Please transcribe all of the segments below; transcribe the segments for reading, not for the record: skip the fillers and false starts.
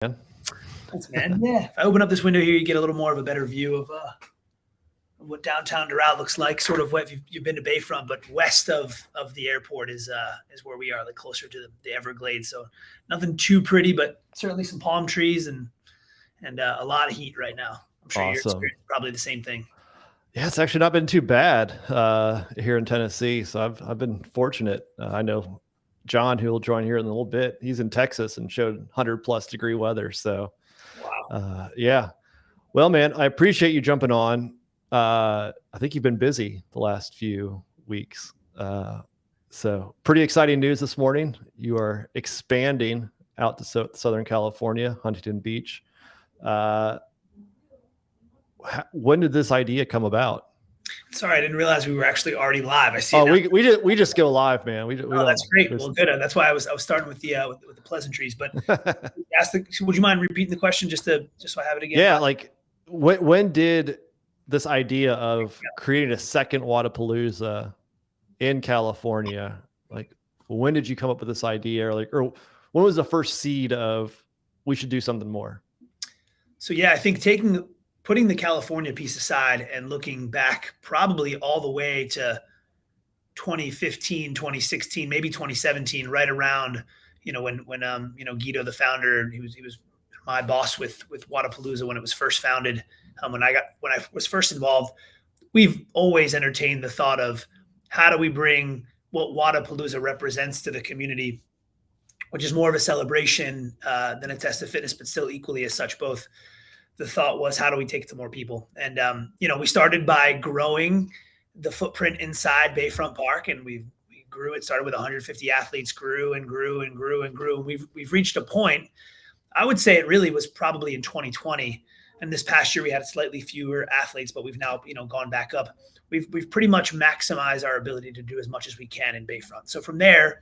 Thanks, man. Yeah. If I open up this window here, you get a little more of a better view of what downtown Doral looks like, sort of what you've been to Bayfront, but west of the airport is where we are, like closer to the Everglades. So nothing too pretty, but certainly some palm trees and a lot of heat right now. I'm sure you're experiencing probably the same thing. Yeah, it's actually not been too bad here in Tennessee. So I've been fortunate. I know John, who will join here in a little bit, he's in Texas and showed 100+ degree weather. So, wow. Yeah. Well, man, I appreciate you jumping on. I think you've been busy the last few weeks. So pretty exciting news this morning. You are expanding out to Southern California, Huntington Beach. When did this idea come about? Sorry, I didn't realize we were actually already live. I see. Oh, we just go live, man. That's great. Well, good. That's why I was starting with the pleasantries. But would you mind repeating the question just so I have it again? Yeah, like when did this idea of creating a second Wodapalooza in California, like when did you come up with this idea, or when was the first seed of we should do something more? So yeah, I think putting the California piece aside and looking back probably all the way to 2015, 2016, maybe 2017, right around, when Guido, the founder, he was my boss with Wodapalooza when it was first founded. When I was first involved, we've always entertained the thought of how do we bring what Wodapalooza represents to the community, which is more of a celebration than a test of fitness, but still equally as such. Both. The thought was, how do we take it to more people? And, we started by growing the footprint inside Bayfront Park, and we grew it, started with 150 athletes, grew and grew and grew and grew. And we've reached a point, I would say it really was probably in 2020. And this past year we had slightly fewer athletes, but we've now, gone back up. We've pretty much maximized our ability to do as much as we can in Bayfront. So from there,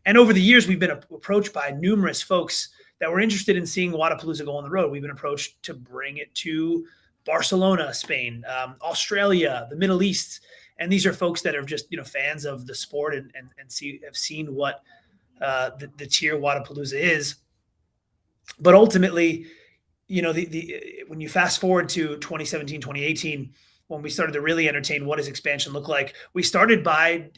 and over the years, we've been approached by numerous folks that were interested in seeing Wodapalooza go on the road. We've been approached to bring it to Barcelona, Spain, Australia, the Middle East. And these are folks that are just, fans of the sport and have seen what the TYR Wodapalooza is. But ultimately, when you fast forward to 2017, 2018, when we started to really entertain what does expansion look like, we started by,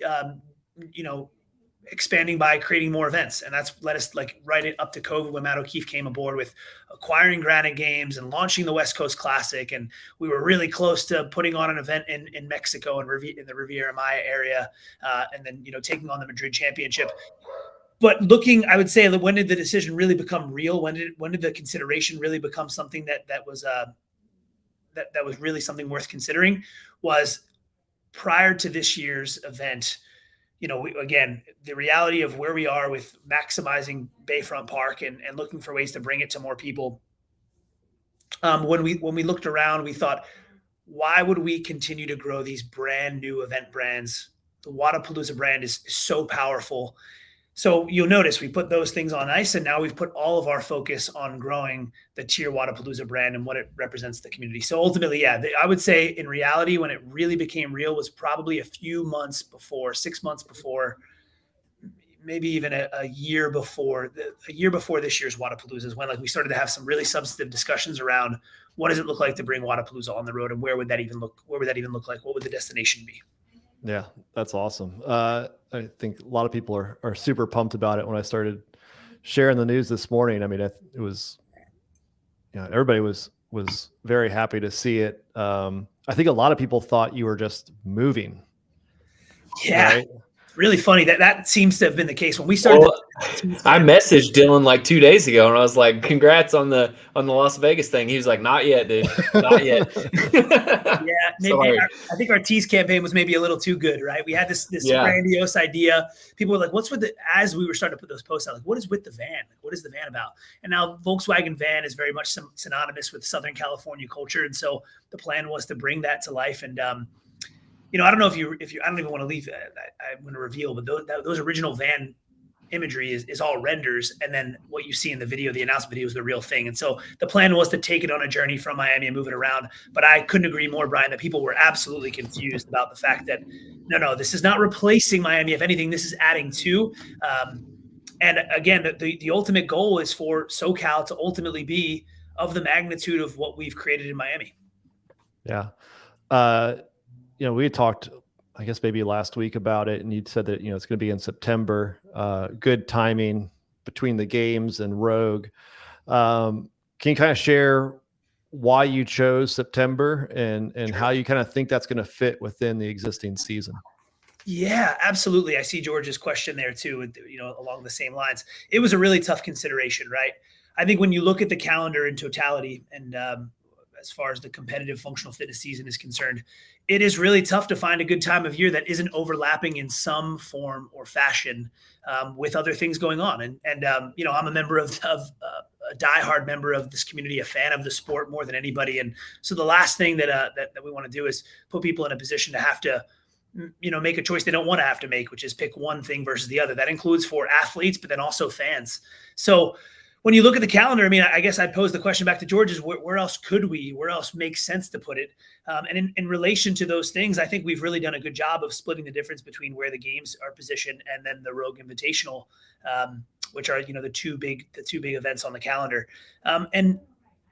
expanding by creating more events. And that's led us right up to COVID when Matt O'Keefe came aboard with acquiring Granite Games and launching the West Coast Classic. And we were really close to putting on an event in Mexico and in the Riviera Maya area. And then, taking on the Madrid Championship. But I would say, when did the decision really become real? When did the consideration really become something that was really something worth considering? Was prior to this year's event. Again, the reality of where we are with maximizing Bayfront Park and looking for ways to bring it to more people. When we looked around, we thought, why would we continue to grow these brand new event brands? The Wodapalooza brand is so powerful. So you'll notice we put those things on ice, and now we've put all of our focus on growing the TYR Wodapalooza brand and what it represents to the community. So ultimately, I would say in reality, when it really became real was probably a few months before, 6 months before, maybe even a year before this year's Wodapalooza is when we started to have some really substantive discussions around what does it look like to bring Wodapalooza on the road, and where would that even look like? What would the destination be? Yeah, that's awesome. I think a lot of people are super pumped about it. When I started sharing the news this morning, I mean, it was, everybody was very happy to see it. I think a lot of people thought you were just moving. Yeah. Right? Really funny that seems to have been the case when we started. I messaged Dylan 2 days ago and I was like, "Congrats on the Las Vegas thing." He was like, "Not yet, dude. Not yet." Yeah, maybe I think our tease campaign was maybe a little too good, right? We had this grandiose idea. People were like, "What's with as we were starting to put those posts out, what is with the van? What is the van about?" And now Volkswagen van is very much synonymous with Southern California culture, and so the plan was to bring that to life. And I don't know if you I don't even want to leave. I'm going to reveal, but those original van imagery is all renders, and then what you see in the video, the announcement video, is the real thing. And so the plan was to take it on a journey from Miami and move it around. But I couldn't agree more, Brian, that people were absolutely confused about the fact that no, this is not replacing Miami. If anything, this is adding to. And again, the ultimate goal is for SoCal to ultimately be of the magnitude of what we've created in Miami. Yeah. We had talked, I guess maybe last week about it, and you said that, it's going to be in September. Good timing between the games and Rogue. Can you kind of share why you chose September and Sure. how you kind of think that's going to fit within the existing season? Yeah, absolutely. I see George's question there too, along the same lines. It was a really tough consideration, right? I think when you look at the calendar in totality and as far as the competitive functional fitness season is concerned, it is really tough to find a good time of year that isn't overlapping in some form or fashion with other things going on. And I'm a member of a diehard member of this community, a fan of the sport more than anybody. And so the last thing that we want to do is put people in a position to have to make a choice they don't want to have to make, which is pick one thing versus the other. That includes for athletes, but then also fans. So when you look at the calendar, I mean, I guess I'd pose the question back to George is where else makes sense to put it? And in relation to those things, I think we've really done a good job of splitting the difference between where the games are positioned and then the Rogue Invitational, which are, the two big events on the calendar.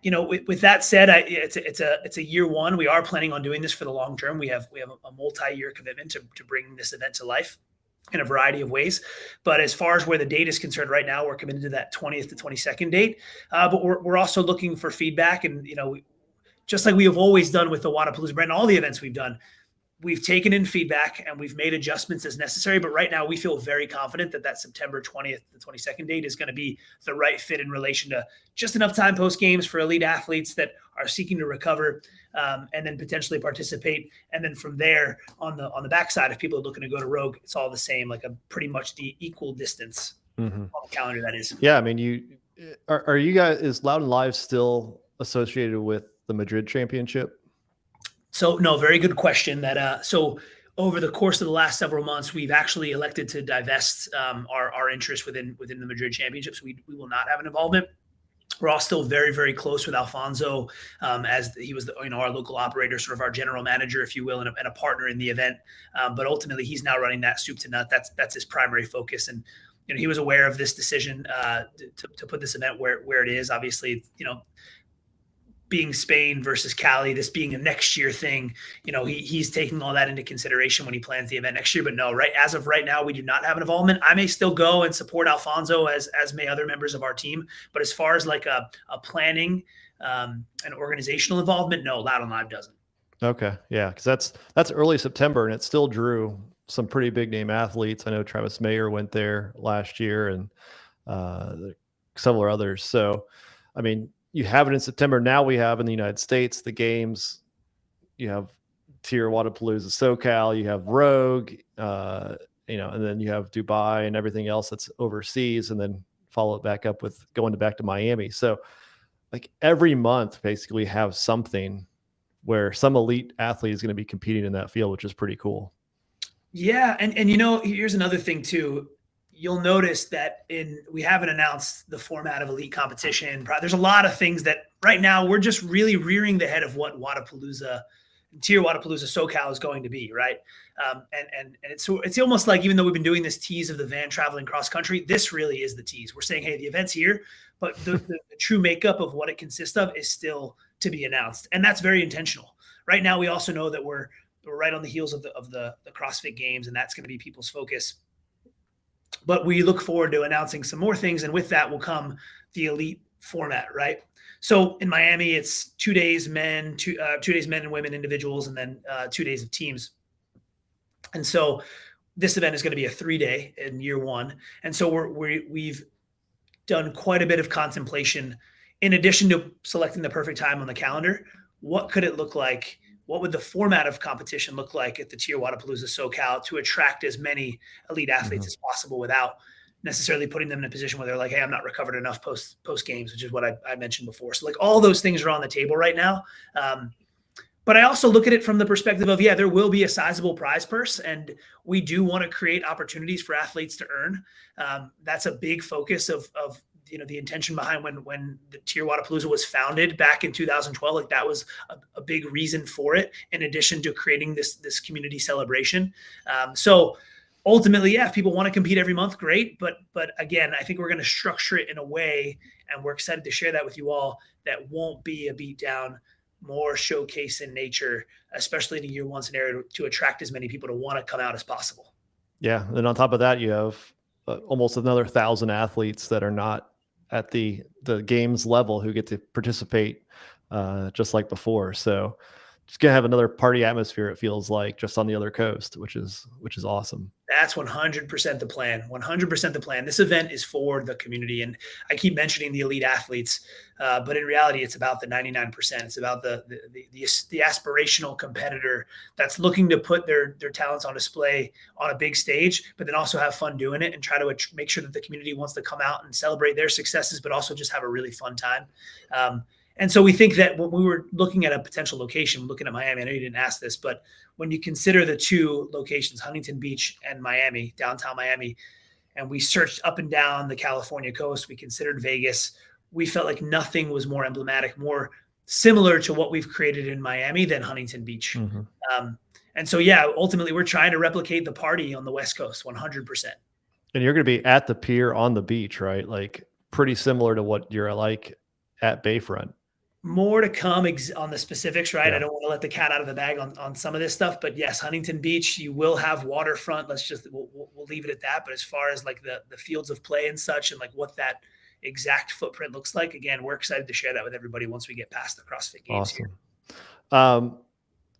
With that said, it's a year one. We are planning on doing this for the long term. We have a multi-year commitment to bring this event to life in a variety of ways. But as far as where the date is concerned right now, we're committed to that 20th to 22nd date. But we're also looking for feedback. And, just like we have always done with the Wodapalooza brand, all the events we've done, we've taken in feedback and we've made adjustments as necessary. But right now we feel very confident that September 20th to 22nd date is going to be the right fit in relation to just enough time post games for elite athletes that are seeking to recover and then potentially participate. And then from there on the backside, if people are looking to go to Rogue, it's all the same, like a pretty much the equal distance on the calendar. That is. Yeah. I mean, are you guys, is Loud and Live still associated with the Madrid Championship? So no, very good question. So over the course of the last several months, we've actually elected to divest our interest within the Madrid Championships. We will not have an involvement. We're all still very, very close with Alfonso, as he was our local operator, sort of our general manager, if you will, and a partner in the event. But ultimately, he's now running that soup to nut. That's his primary focus, and he was aware of this decision to put this event where it is. Obviously, being Spain versus Cali, this being a next year thing, he's taking all that into consideration when he plans the event next year. But no, right as of right now, we do not have an involvement. I may still go and support Alfonso as may other members of our team. But as far as like a planning and organizational involvement, no, Loud and Live doesn't. Okay, yeah, because that's early September and it still drew some pretty big name athletes. I know Travis Mayer went there last year and several others. So, I mean, you have it in September. Now we have in the United States, the games, you have TYR Wodapalooza, SoCal, you have Rogue, and then you have Dubai and everything else that's overseas, and then follow it back up with going back to Miami. So like every month, basically have something where some elite athlete is going to be competing in that field, which is pretty cool. Yeah. And here's another thing too. You'll notice that we haven't announced the format of elite competition. There's a lot of things that right now we're just really rearing the head of what Wodapalooza, TYR Wodapalooza SoCal is going to be, right? And it's almost like, even though we've been doing this tease of the van traveling cross country, this really is the tease. We're saying, hey, the event's here, but the true makeup of what it consists of is still to be announced, and that's very intentional. Right now, we also know that we're right on the heels of the CrossFit Games, and that's going to be people's focus. But we look forward to announcing some more things. And with that will come the elite format, right? So in Miami, it's 2 days men, 2 days men and women individuals, and then 2 days of teams. And so this event is going to be a 3-day in year one. And so we've done quite a bit of contemplation in addition to selecting the perfect time on the calendar. What could it look like? What would the format of competition look like at the TYR Wodapalooza SoCal to attract as many elite athletes as possible without necessarily putting them in a position where they're like, hey, I'm not recovered enough post games, which is what I mentioned before. So like all those things are on the table right now. But I also look at it from the perspective of, there will be a sizable prize purse, and we do want to create opportunities for athletes to earn. That's a big focus of the intention behind when the TYR Wodapalooza was founded back in 2012. Like that was a big reason for it, in addition to creating this community celebration. So ultimately, yeah, if people want to compete every month, great. But again, I think we're going to structure it in a way, and we're excited to share that with you all, that won't be a beatdown, more showcase in nature, especially in a year one scenario, to attract as many people to want to come out as possible. Yeah. And then on top of that, you have almost another 1,000 athletes that are not at the games level who get to participate just like before. So just gonna have another party atmosphere, it feels like, just on the other coast, which is awesome. That's 100% the plan. 100% the plan. This event is for the community, and I keep mentioning the elite athletes, but in reality, it's about the 99%. It's about the aspirational competitor that's looking to put their talents on display on a big stage, but then also have fun doing it and try to make sure that the community wants to come out and celebrate their successes, but also just have a really fun time. And so we think that when we were looking at a potential location, looking at Miami, I know you didn't ask this, but when you consider the two locations, Huntington Beach and Miami, downtown Miami, and we searched up and down the California coast, we considered Vegas, we felt like nothing was more emblematic, more similar to what we've created in Miami than Huntington Beach. Mm-hmm. And so, yeah, ultimately we're trying to replicate the party on the West Coast 100%. And you're going to be at the pier on the beach, right? Like pretty similar to what you're like at Bayfront. More to come on the specifics, right? Yeah. I don't want to let the cat out of the bag on some of this stuff, but yes, Huntington Beach, you will have waterfront. We'll leave it at that. But as far as like the fields of play and such, and like what that exact footprint looks like, again, we're excited to share that with everybody once we get past the CrossFit Games. Awesome. Here.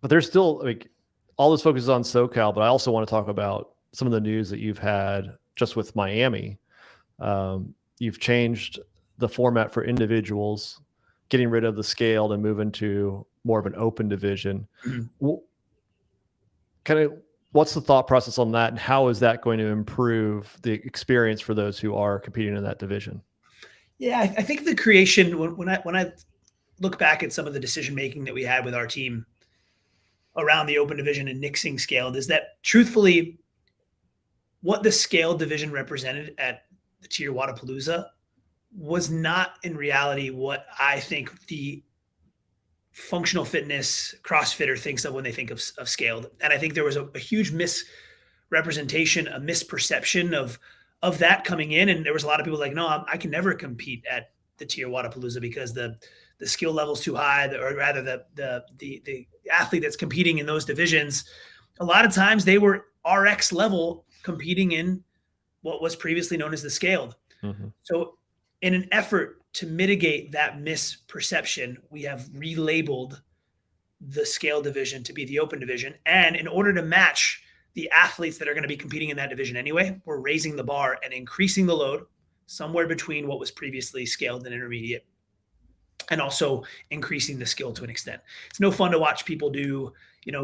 But there's still, like, all this focuses on SoCal, but I also want to talk about some of the news that you've had just with Miami. You've changed the format for individuals, getting rid of the scaled and moving to more of an open division. Mm-hmm. Kind of, what's the thought process on that, and how is that going to improve the experience for those who are competing in that division? Yeah, I think the creation, when I look back at some of the decision making that we had with our team around the open division and nixing scaled, is that truthfully what the scaled division represented at the TYR Wodapalooza was not in reality what I think the functional fitness CrossFitter thinks of when they think of scaled. And I think there was a huge misrepresentation, a misperception of that coming in. And there was a lot of people like, no, I can never compete at the TYR Wodapalooza because the skill level's too high, or rather the athlete that's competing in those divisions, a lot of times they were RX level competing in what was previously known as the scaled. Mm-hmm. So in an effort to mitigate that misperception, we have relabeled the scale division to be the open division. And in order to match the athletes that are going to be competing in that division anyway, we're raising the bar and increasing the load somewhere between what was previously scaled and intermediate, and also increasing the skill to an extent. It's no fun to watch people do,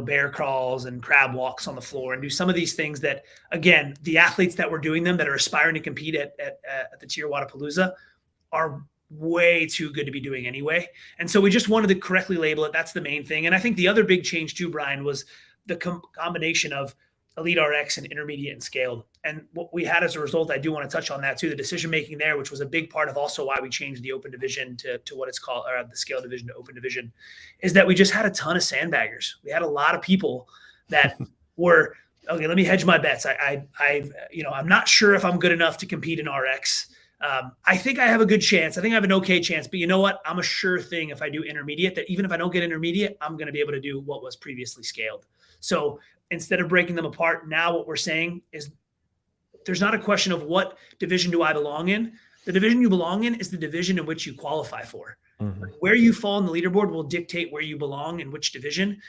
bear crawls and crab walks on the floor and do some of these things that, again, the athletes that were doing them that are aspiring to compete at the TYR Wodapalooza are way too good to be doing anyway. And so we just wanted to correctly label it. That's the main thing. And I think the other big change too, Brian, was the combination of Elite RX and intermediate and scaled. And what we had as a result, I do want to touch on that too, the decision-making there, which was a big part of also why we changed the open division to what it's called, or the scale division to open division, is that we just had a ton of sandbaggers. We had a lot of people that were, okay, let me hedge my bets. I'm not sure if I'm good enough to compete in RX. I think I have a good chance. I think I have an okay chance, but you know what? I'm a sure thing if I do intermediate, that even if I don't get intermediate, I'm going to be able to do what was previously scaled. So instead of breaking them apart, now what we're saying is there's not a question of what division do I belong in. The division you belong in is the division in which you qualify for. Mm-hmm. Where you fall on the leaderboard will dictate where you belong in which division.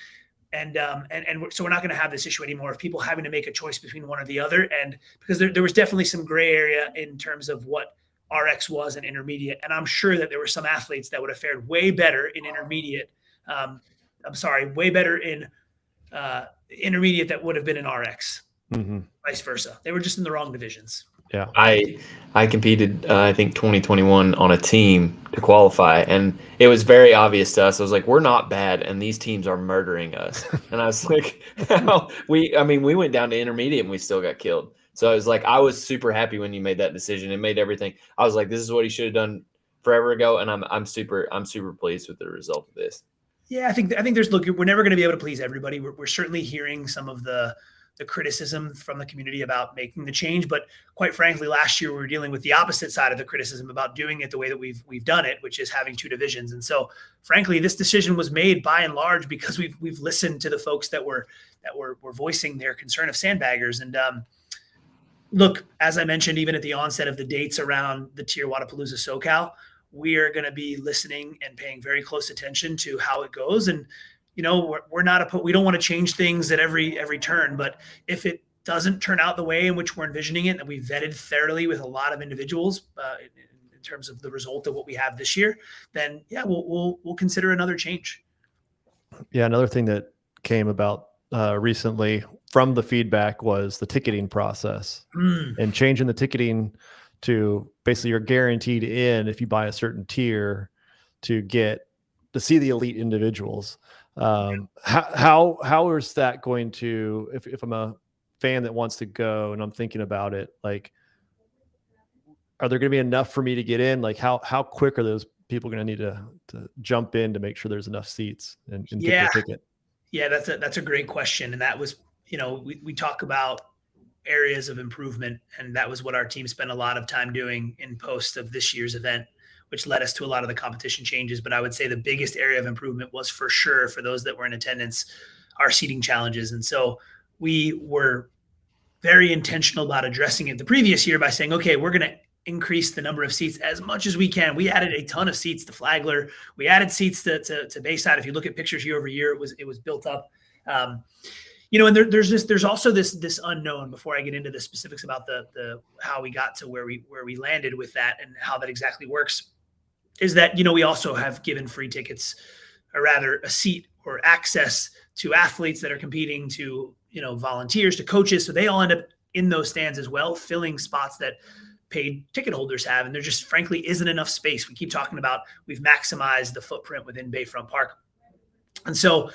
And so we're not going to have this issue anymore of people having to make a choice between one or the other. And because there was definitely some gray area in terms of what RX was and intermediate. And I'm sure that there were some athletes that would have fared way better in intermediate. Way better in intermediate that would have been in RX, mm-hmm. Vice versa. They were just in the wrong divisions. Yeah. I competed, I think 2021 on a team to qualify, and it was very obvious to us. I was like, we're not bad, and these teams are murdering us. And I was like, we went down to intermediate and we still got killed. So I was like, I was super happy when you made that decision. It made everything. I was like, this is what he should have done forever ago, and I'm super pleased with the result of this. Yeah, I think we're never going to be able to please everybody. We're certainly hearing some of the the criticism from the community about making the change. But quite frankly, last year we were dealing with the opposite side of the criticism about doing it the way that we've done it, which is having 2 divisions. And so frankly, this decision was made by and large because we've listened to the folks that were voicing their concern of sandbaggers. And look, as I mentioned, even at the onset of the dates around the TYR Wodapalooza SoCal, we are going to be listening and paying very close attention to how it goes. And we don't want to change things at every turn, but if it doesn't turn out the way in which we're envisioning it, and we vetted thoroughly with a lot of individuals in terms of the result of what we have this year, then yeah, we'll consider another change. Yeah, another thing that came about recently from the feedback was the ticketing process and changing the ticketing to basically you're guaranteed in if you buy a certain tier to see the elite individuals. How is that going to, if I'm a fan that wants to go and I'm thinking about it, like, are there going to be enough for me to get in? Like how quick are those people going to need to jump in to make sure there's enough seats and get their ticket? Yeah, that's a great question. And that was, we talk about areas of improvement, and that was what our team spent a lot of time doing in post of this year's event, which led us to a lot of the competition changes. But I would say the biggest area of improvement was for sure, for those that were in attendance, our seating challenges. And so we were very intentional about addressing it the previous year by saying, okay, we're going to increase the number of seats as much as we can. We added a ton of seats to Flagler. We added seats to Bayside. If you look at pictures year over year, it was built up. And there's also this unknown before I get into the specifics about the how we got to where we landed with that and how that exactly works, is that, we also have given free tickets, or rather a seat or access to athletes that are competing, to, volunteers, to coaches. So they all end up in those stands as well, filling spots that paid ticket holders have. And there just frankly isn't enough space. We keep talking about we've maximized the footprint within Bayfront Park. And so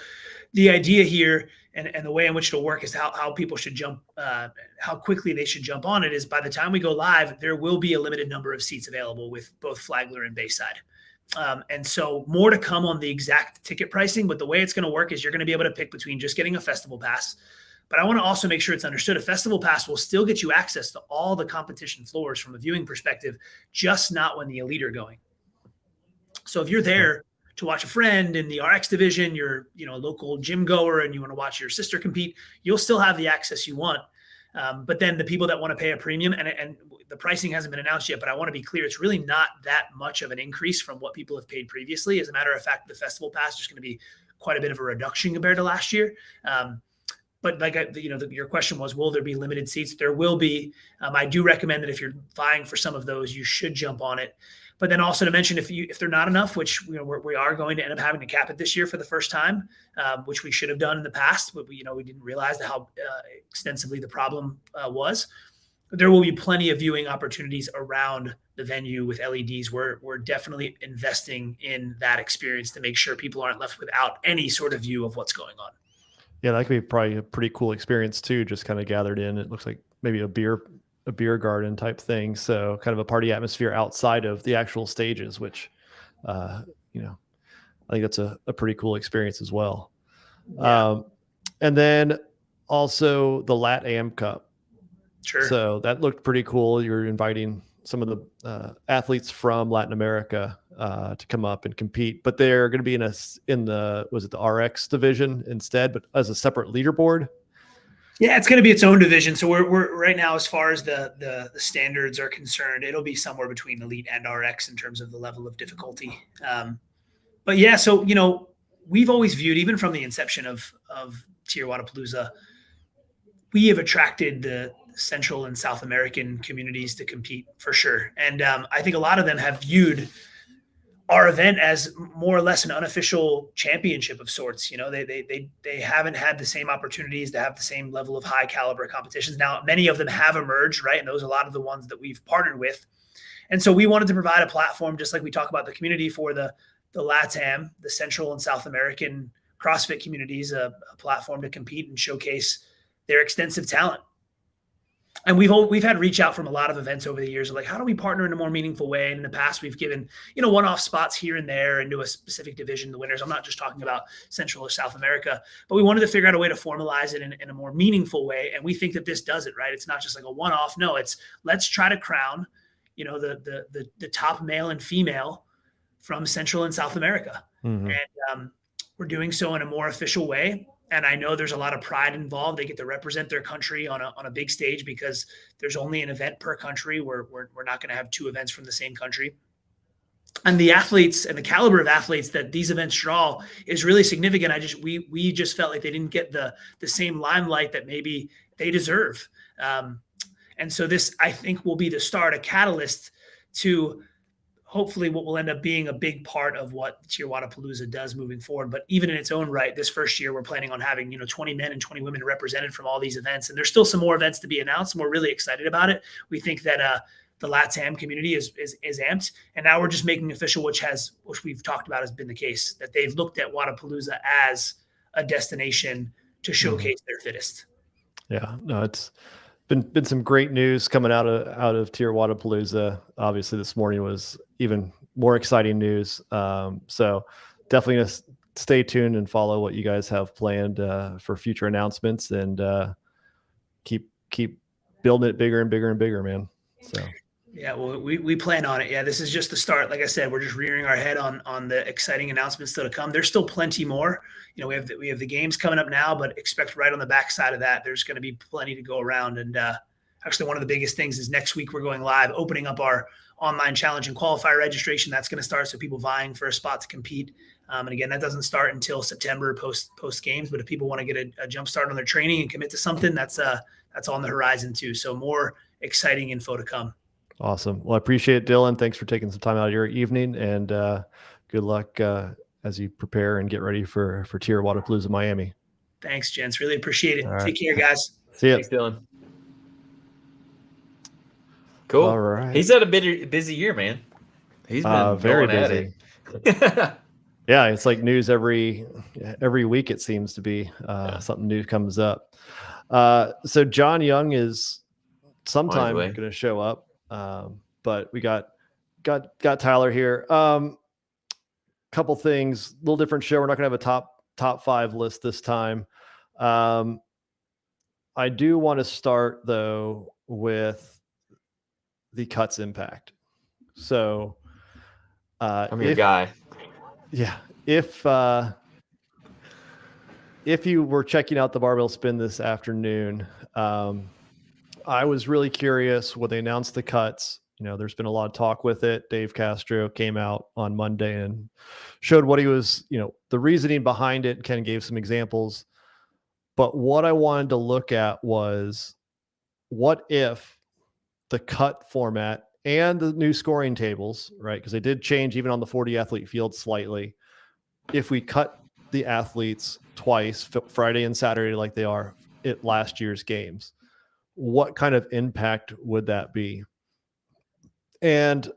the idea here and the way in which it'll work is how people should jump, how quickly they should jump on it is by the time we go live, there will be a limited number of seats available with both Flagler and Bayside. And so more to come on the exact ticket pricing, but the way it's going to work is you're going to be able to pick between just getting a festival pass. But I want to also make sure it's understood a festival pass will still get you access to all the competition floors from a viewing perspective, just not when the elite are going. So if you're there to watch a friend in the RX division, you're a local gym goer and you want to watch your sister compete, you'll still have the access you want. But then the people that want to pay a premium, and the pricing hasn't been announced yet, but I want to be clear, it's really not that much of an increase from what people have paid previously. As a matter of fact, the festival pass is going to be quite a bit of a reduction compared to last year. But like your question was, will there be limited seats? There will be. I do recommend that if you're vying for some of those, you should jump on it. But then also to mention, if they're not enough, which we are going to end up having to cap it this year for the first time, which we should have done in the past, but we didn't realize how extensively the problem was. There will be plenty of viewing opportunities around the venue with LEDs. We're definitely investing in that experience to make sure people aren't left without any sort of view of what's going on. Yeah, that could be probably a pretty cool experience too, just kind of gathered in. It looks like maybe a beer garden type thing. So kind of a party atmosphere outside of the actual stages, which, I think that's a pretty cool experience as well. Yeah. And then also the Lat Am Cup. Sure. So that looked pretty cool. You're inviting some of the athletes from Latin America to come up and compete, but they're going to be in the RX division instead, but as a separate leaderboard. Yeah, it's going to be its own division. So we're right now, as far as the standards are concerned, it'll be somewhere between Elite and RX in terms of the level of difficulty. But yeah, so we've always viewed, even from the inception of TYR Wodapalooza, we have attracted the Central and South American communities to compete for sure, and I think a lot of them have viewed our event as more or less an unofficial championship of sorts. They haven't had the same opportunities to have the same level of high caliber competitions. Now, many of them have emerged, right? And those are a lot of the ones that we've partnered with. And so we wanted to provide a platform, just like we talk about the community, for the LATAM, the Central and South American CrossFit communities, a platform to compete and showcase their extensive talent. And we've had reach out from a lot of events over the years of like, how do we partner in a more meaningful way? And in the past, we've given, one-off spots here and there into a specific division, the winners. I'm not just talking about Central or South America, but we wanted to figure out a way to formalize it in a more meaningful way. And we think that this does it, right? It's not just like a one-off. No, it's let's try to crown, the top male and female from Central and South America. Mhm. And we're doing so in a more official way. And I know there's a lot of pride involved. They get to represent their country on a big stage because there's only an event per country. We're not going to have two events from the same country. And the athletes and the caliber of athletes that these events draw is really significant. We just felt like they didn't get the same limelight that maybe they deserve. And so this, I think, will be the start, a catalyst to hopefully what will end up being a big part of what TYR Wodapalooza does moving forward. But even in its own right, this first year, we're planning on having, 20 men and 20 women represented from all these events. And there's still some more events to be announced, and we're really excited about it. We think that the LATAM community is amped. And now we're just making official, which we've talked about has been the case, that they've looked at Wodapalooza as a destination to showcase their fittest. Yeah, no, it's been some great news coming out of TYR Wodapalooza. Obviously, this morning was even more exciting news. So definitely gonna stay tuned and follow what you guys have planned for future announcements, and keep building it bigger and bigger and bigger, man. So. Yeah, well, we plan on it. Yeah, this is just the start. Like I said, we're just rearing our head on the exciting announcements still to come. There's still plenty more. We have the games coming up now, but expect right on the backside of that, there's going to be plenty to go around. And actually, one of the biggest things is next week we're going live, opening up our online challenge and qualifier registration. That's going to start, so people vying for a spot to compete. And again, that doesn't start until September post games. But if people want to get a jump start on their training and commit to something, that's on the horizon too. So more exciting info to come. Awesome. Well, I appreciate it, Dylan. Thanks for taking some time out of your evening, and good luck as you prepare and get ready for TYR Wodapalooza Miami. Thanks, gents. Really appreciate it. Right. Take care, guys. See ya. Thanks, Dylan. Cool. All right. He's had a busy year, man. He's been very busy. Yeah, it's like news every week. It seems to be something new comes up. So John Young is sometime going to show up. But we got Tyler here. Couple things, a little different show. We're not gonna have a top 5 list this time. I do want to start though with the cuts impact. So I'm your guy. Yeah. If you were checking out the barbell spin this afternoon, I was really curious when they announced the cuts. There's been a lot of talk with it. Dave Castro came out on Monday and showed what he was, the reasoning behind it. Ken gave some examples. But what I wanted to look at was, what if the cut format and the new scoring tables, right? Because they did change even on the 40 athlete field slightly. If we cut the athletes twice, Friday and Saturday, like they are at last year's games, what kind of impact would that be? And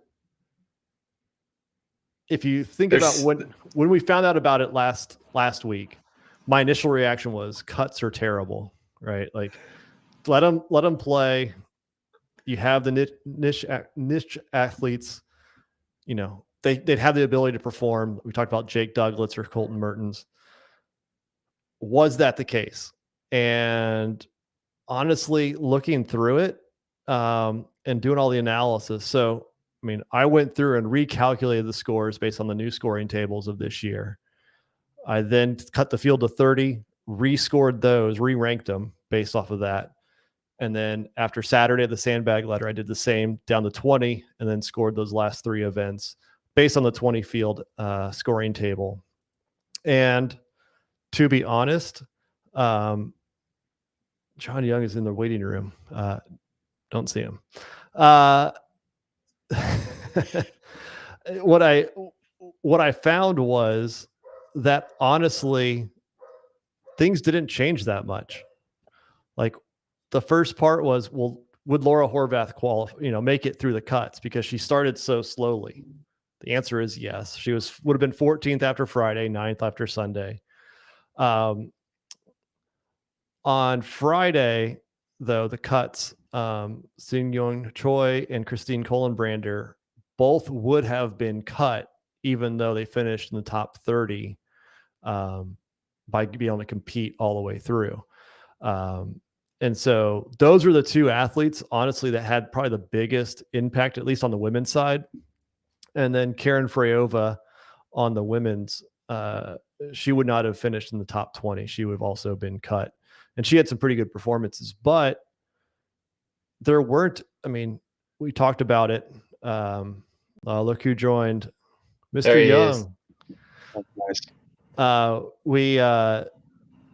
if you think about when we found out about it last week, my initial reaction was cuts are terrible, right? Like let them play. You have the niche athletes, they'd have the ability to perform. We talked about Jake Douglas or Colton Mertens. Was that the case? And honestly, looking through it and doing all the analysis. So, I went through and recalculated the scores based on the new scoring tables of this year. I then cut the field to 30, rescored those, re-ranked them based off of that. And then after Saturday, the sandbag letter, I did the same down to 20 and then scored those last 3 events based on the 20 field scoring table. And to be honest, John Young is in the waiting room. Don't see him. What I found was that honestly, things didn't change that much. Like the first part was, well, would Laura Horvath qualify, make it through the cuts because she started so slowly? The answer is yes. She would have been 14th after Friday, 9th after Sunday. On Friday, though, the cuts, Seung-Young Choi and Christine Kohlenbrander both would have been cut even though they finished in the top 30 by being able to compete all the way through. And so those are the two athletes, honestly, that had probably the biggest impact, at least on the women's side. And then Karen Freyova on the women's, she would not have finished in the top 20. She would have also been cut. And she had some pretty good performances, but there weren't, I mean, we talked about it. Look who joined, Mr. Young. That's nice.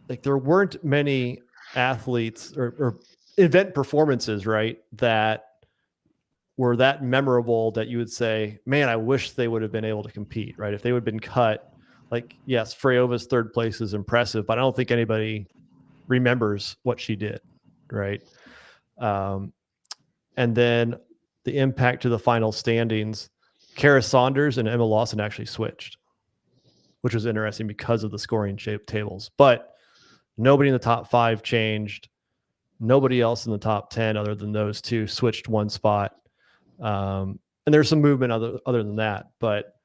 Like there weren't many athletes or event performances, right, that were that memorable that you would say, man, I wish they would have been able to compete, right? If they would have been cut, like, yes, Freyova's third place is impressive, but I don't think anybody remembers what she did, right? And then the impact to the final standings, Kara Saunders and Emma Lawson actually switched, which was interesting because of the scoring shape tables. But nobody in the top 5 changed. Nobody else in the top 10 other than those two switched one spot. And there's some movement other than that. But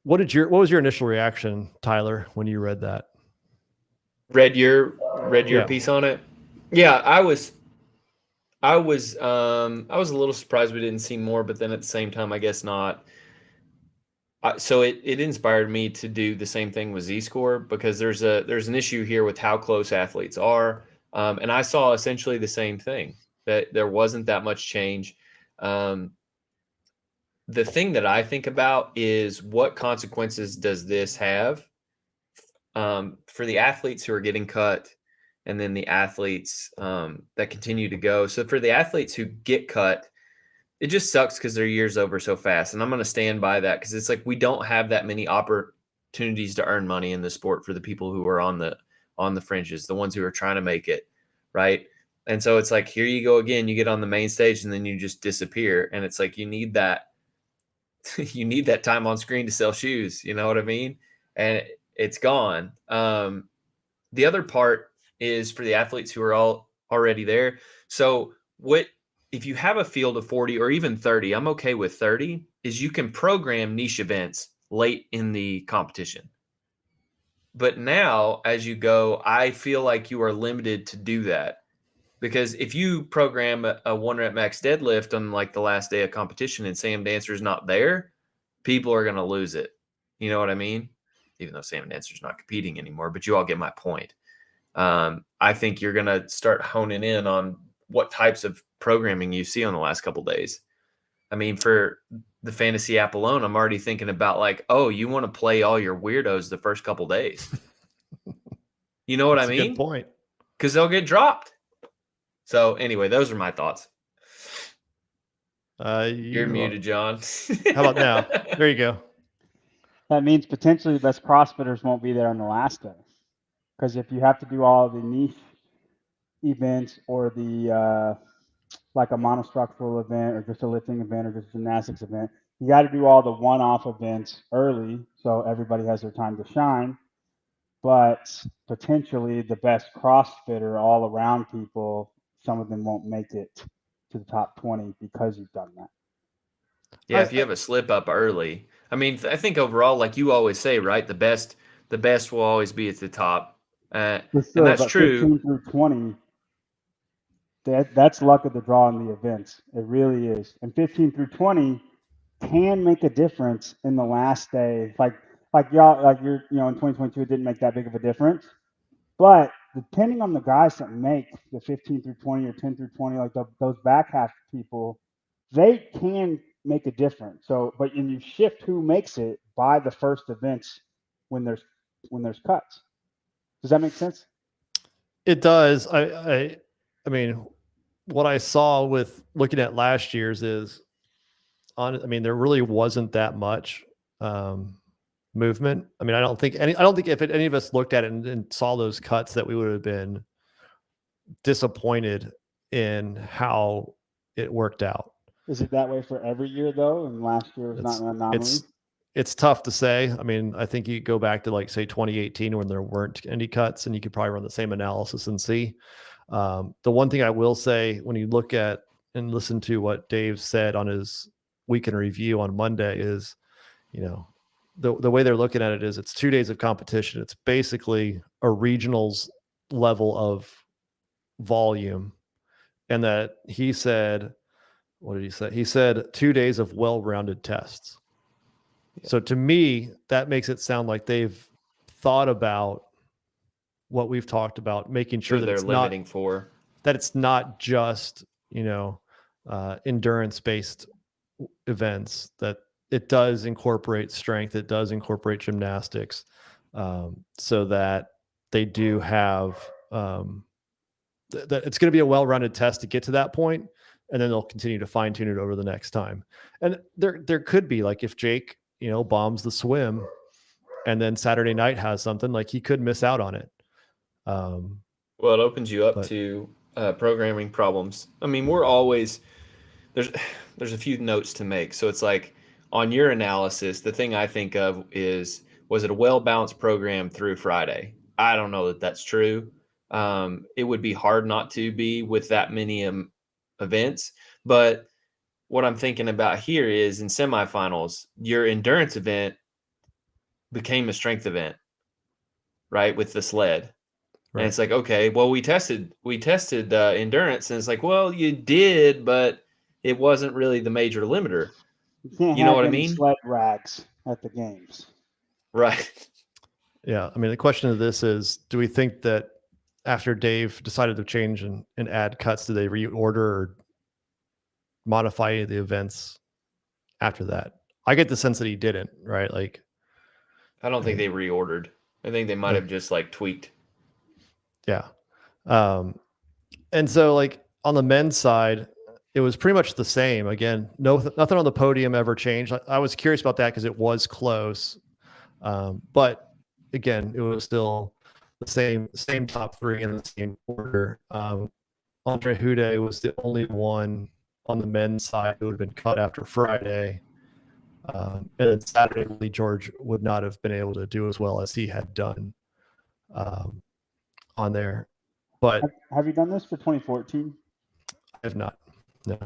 what was your initial reaction, Tyler, when you read that? Read your piece on it? Yeah, I was a little surprised we didn't see more, but then at the same time, I guess not. So it inspired me to do the same thing with Z-Score, because there's an issue here with how close athletes are. And I saw essentially the same thing, that there wasn't that much change. The thing that I think about is what consequences does this have for the athletes who are getting cut, and then the athletes that continue to go. So for the athletes who get cut, it just sucks because their year's over so fast. And I'm going to stand by that, because it's like we don't have that many opportunities to earn money in the sport for the people who are on the fringes, the ones who are trying to make it, right? And so it's like, here you go again, you get on the main stage and then you just disappear. And it's like, you need that time on screen to sell shoes. You know what I mean? And it's gone. The other part is for the athletes who are all already there. So if you have a field of 40 or even 30, I'm okay with 30, is you can program niche events late in the competition. But now as you go, I feel like you are limited to do that, because if you program a 1 rep max deadlift on like the last day of competition and Sam Dancer's not there, people are going to lose it. You know what I mean? Even though Sam Dancer's not competing anymore, but you all get my point. I think you're going to start honing in on what types of programming you see on the last couple of days. I mean, for the fantasy app alone, I'm already thinking about like, oh, you want to play all your weirdos the first couple of days. You know what I mean? That's a good point. Because they'll get dropped. So anyway, those are my thoughts. You're muted, John. How about now? There you go. That means potentially the best CrossFitters won't be there on the last day. Because if you have to do all the niche events or the like a monostructural event or just a lifting event or just a gymnastics event, you got to do all the one-off events early so everybody has their time to shine. But potentially the best CrossFitter all around people, some of them won't make it to the top 20 because you've done that. Yeah, if you have a slip up early. I mean, I think overall, like you always say, right, the best will always be at the top. And that's true. 15 through 20, that's luck of the draw in the events. It really is. And 15 through 20 can make a difference in the last day. Like you're in 2022, it didn't make that big of a difference. But depending on the guys that make the 15 through 20 or 10 through 20, like those back half people, they can make a difference. So, but you shift who makes it by the first events when there's cuts. Does that make sense? It does. I mean, what I saw with looking at last year's is there really wasn't that much movement. I mean, I don't think if any of us looked at it and saw those cuts that we would have been disappointed in how it worked out. Is it that way for every year though? And last year was not an anomaly? It's tough to say. I mean, I think you go back to like say 2018 when there weren't any cuts, and you could probably run the same analysis and see. The one thing I will say, when you look at and listen to what Dave said on his weekend review on Monday, is, the way they're looking at it is it's 2 days of competition. It's basically a regionals level of volume. And that he said, what did he say? He said 2 days of well-rounded tests. Yeah. So to me, that makes it sound like they've thought about what we've talked about, making sure that it's not just, endurance-based events, that it does incorporate strength, it does incorporate gymnastics, so that they do have that it's going to be a well-rounded test to get to that point, and then they'll continue to fine-tune it over the next time. And there could be, like, if Jake, bombs the swim and then Saturday night has something, like, he could miss out on it. Well, it opens you up to programming problems. I mean, we're always there's a few notes to make. So it's like, on your analysis, the thing I think of is, was it a well-balanced program through Friday? I don't know that that's true. It would be hard not to be with that many events. But what I'm thinking about here is, in semifinals, your endurance event became a strength event, right, with the sled. Right. And it's like, okay, well, we tested endurance, and it's like, well, you did, but it wasn't really the major limiter. You know what I mean? Sled rags at the games. Right. Yeah. I mean, the question of this is, do we think that after Dave decided to change and add cuts, do they reorder or modify the events after that? I get the sense that he didn't, right? Like, I don't think they reordered. I think they might have just, like, tweaked. Yeah. And so, like, on the men's side, it was pretty much the same. Again, nothing on the podium ever changed. I was curious about that because it was close. But again, it was still the same top three in the same order. Andre Hude was the only one on the men's side who would have been cut after Friday. And then Saturday, Lee George would not have been able to do as well as he had done on there. But have you done this for 2014? I have not. No.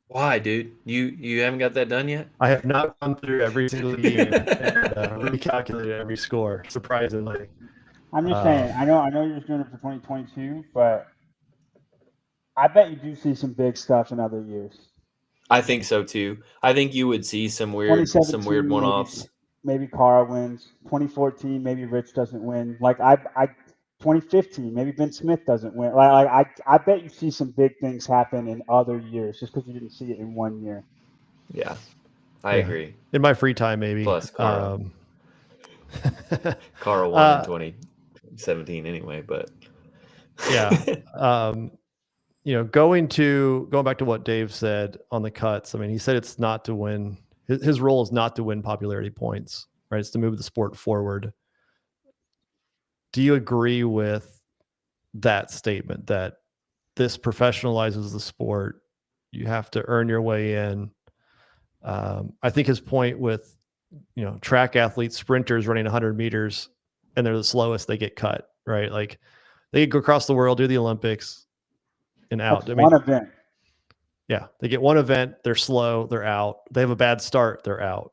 Why, dude? You haven't got that done yet? I have not gone through every single game and recalculated every score, surprisingly. I'm just saying, I know you're doing it for 2022, but I bet you do see some big stuff in other years. I think so too. I think you would see some weird one-offs. Maybe Carl wins. 2014, maybe Rich doesn't win. Like I 2015, maybe Ben Smith doesn't win. Like I bet you see some big things happen in other years just because you didn't see it in 1 year. Yeah, I agree. In my free time, maybe. Plus Carl. Carl won in 2017 anyway, but yeah. Going back to what Dave said on the cuts. I mean, he said it's not to win. His role is not to win popularity points, right? It's to move the sport forward. Do you agree with that statement, that this professionalizes the sport? You have to earn your way in. I think his point with, track athletes, sprinters running 100 meters and they're the slowest, they get cut, right? Like, they go across the world, do the Olympics, and out. That's one event. Yeah, they get one event, they're slow, they're out. They have a bad start, they're out.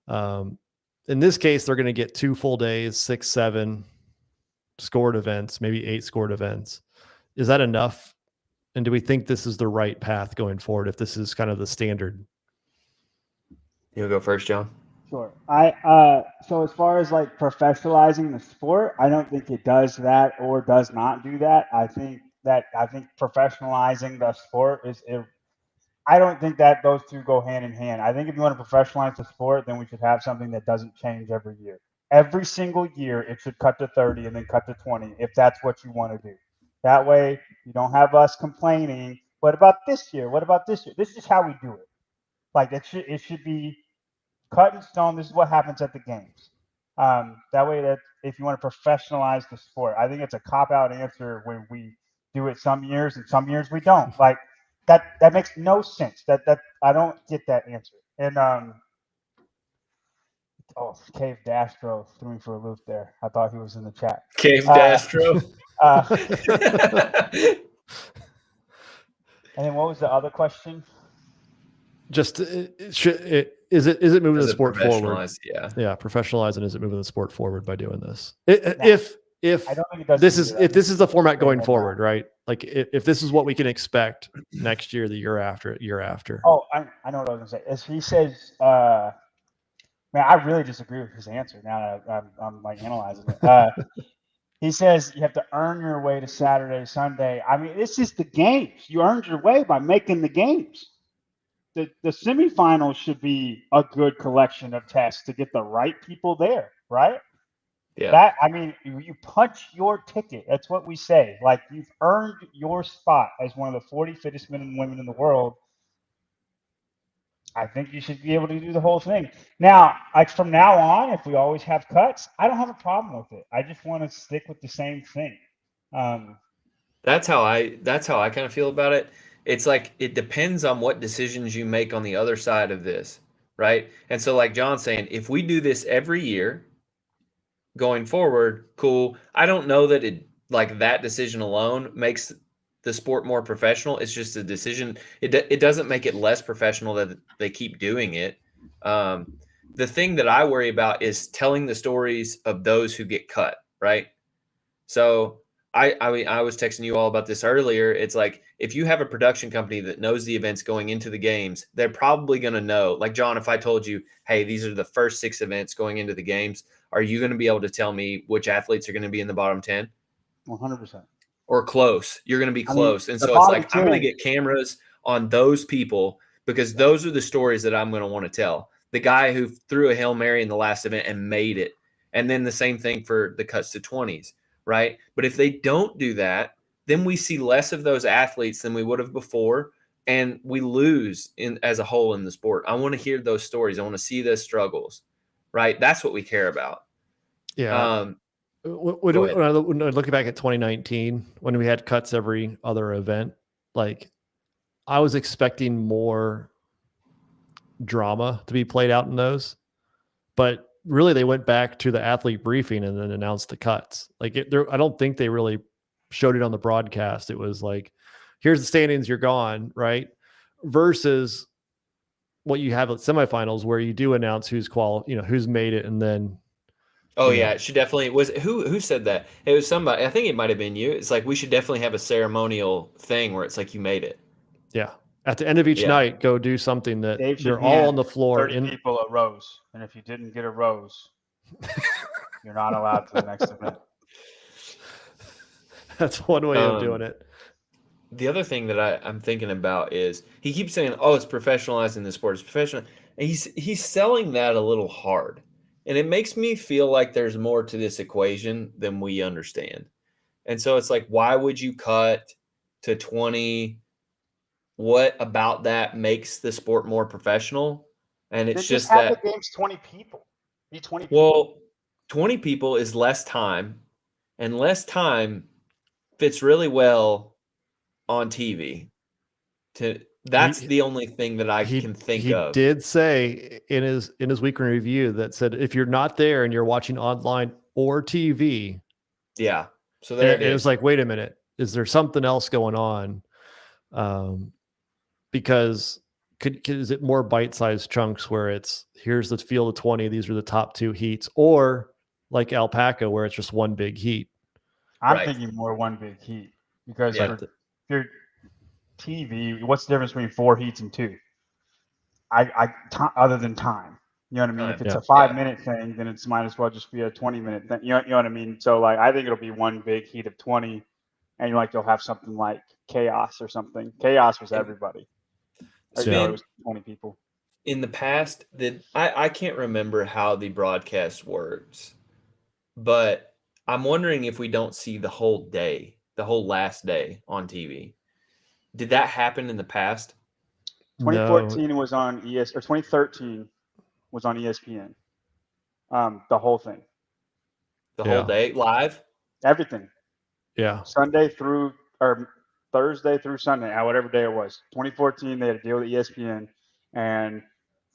In this case, they're going to get 2 full days, 6, 7 scored events, maybe 8 scored events. Is that enough? And do we think this is the right path going forward, if this is kind of the standard? You'll go first, John. Sure. So as far as like professionalizing the sport, I don't think it does that or does not do that. I think professionalizing the sport I don't think that those two go hand in hand. I think if you want to professionalize the sport, then we should have something that doesn't change every year. Every single year, it should cut to 30 and then cut to 20 if that's what you want to do. That way, you don't have us complaining, what about this year? What about this year? This is how we do it. Like, it should be cut in stone. This is what happens at the games. That way, that if you want to professionalize the sport, I think it's a cop-out answer when we do it some years and some years we don't. Like, that makes no sense. That I don't get that answer. And Cave Dastro threw me for a loop there. I thought he was in the chat. Cave Dastro. And then what was the other question? Just is it moving the sport forward? Yeah, Professionalizing. Is it moving the sport forward by doing this? I don't think it does. If this is the format going forward, right? Like if this is what we can expect next year, the year after. Oh, I know what I was gonna say. As he says, man, I really disagree with his answer. Now that I'm like analyzing it. He says you have to earn your way to Saturday, Sunday. I mean, it's just the games. You earned your way by making the games. The semifinals should be a good collection of tests to get the right people there, right? Yeah. You punch your ticket. That's what we say. Like, you've earned your spot as one of the 40 fittest men and women in the world. I think you should be able to do the whole thing. Now, like from now on, if we always have cuts, I don't have a problem with it. I just want to stick with the same thing. That's how I kind of feel about it. It's like it depends on what decisions you make on the other side of this, right? And so, like John's saying, if we do this every year going forward, cool. I don't know that that decision alone makes the sport more professional. It's just a decision. It doesn't make it less professional that they keep doing it. The thing that I worry about is telling the stories of those who get cut, right? So I was texting you all about this earlier. It's like, if you have a production company that knows the events going into the games, they're probably going to know. Like, John, if I told you, hey, these are the first 6 events going into the games, are you going to be able to tell me which athletes are going to be in the bottom 10? 100%. Or close. You're going to be close. And so it's like, 10. I'm going to get cameras on those people because those are the stories that I'm going to want to tell. The guy who threw a Hail Mary in the last event and made it. And then the same thing for the cuts to 20s, right? But if they don't do that, then we see less of those athletes than we would have before. And we lose as a whole in the sport. I want to hear those stories. I want to see those struggles, right? That's what we care about. Yeah. When I look back at 2019, when we had cuts every other event, like I was expecting more drama to be played out in those, but really they went back to the athlete briefing and then announced the cuts. Like I don't think they really showed it on the broadcast. It was like, here's the standings, you're gone, right? Versus what you have at semifinals where you do announce who's who's made it, and then. Oh yeah, it should definitely who said that? It was somebody. I think it might have been you. It's like we should definitely have a ceremonial thing where it's like you made it. Yeah. At the end of each night, go do something that they're all on the floor. 30 people a rose, and if you didn't get a rose, you're not allowed to the next event. That's one way of doing it. The other thing that I'm thinking about is he keeps saying, "Oh, it's professionalizing the sport. It's professional," and he's selling that a little hard. And it makes me feel like there's more to this equation than we understand. And so it's like, why would you cut to 20? What about that makes the sport more professional? And it's just have that the game's 20 people. Be 20 people. Well, 20 people is less time, and less time fits really well on TV. That's the only thing that I can think of. He did say in his weekly review that said, if you're not there and you're watching online or TV. Yeah. So there it is. It was like, wait a minute, is there something else going on? Because is it more bite-sized chunks where it's, here's the field of 20, these are the top 2 heats, or like Alpaca where it's just one big heat? I'm thinking more one big heat because if you're TV, what's the difference between 4 heats and 2? Other than time, you know what I mean? If it's a 5-minute thing, then it's might as well just be a 20-minute thing. You know what I mean? So like, I think it'll be one big heat of 20, and you'll have something like Chaos or something. Chaos was everybody. It was 20 people. In the past, I can't remember how the broadcast works, but I'm wondering if we don't see the whole day, the whole last day on TV. Did that happen in the past? 2014 was on ES, or 2013 was on ESPN. The whole thing. The whole day live? Everything. Yeah. Sunday through, or Thursday through Sunday, whatever day it was. 2014, they had a deal with ESPN, and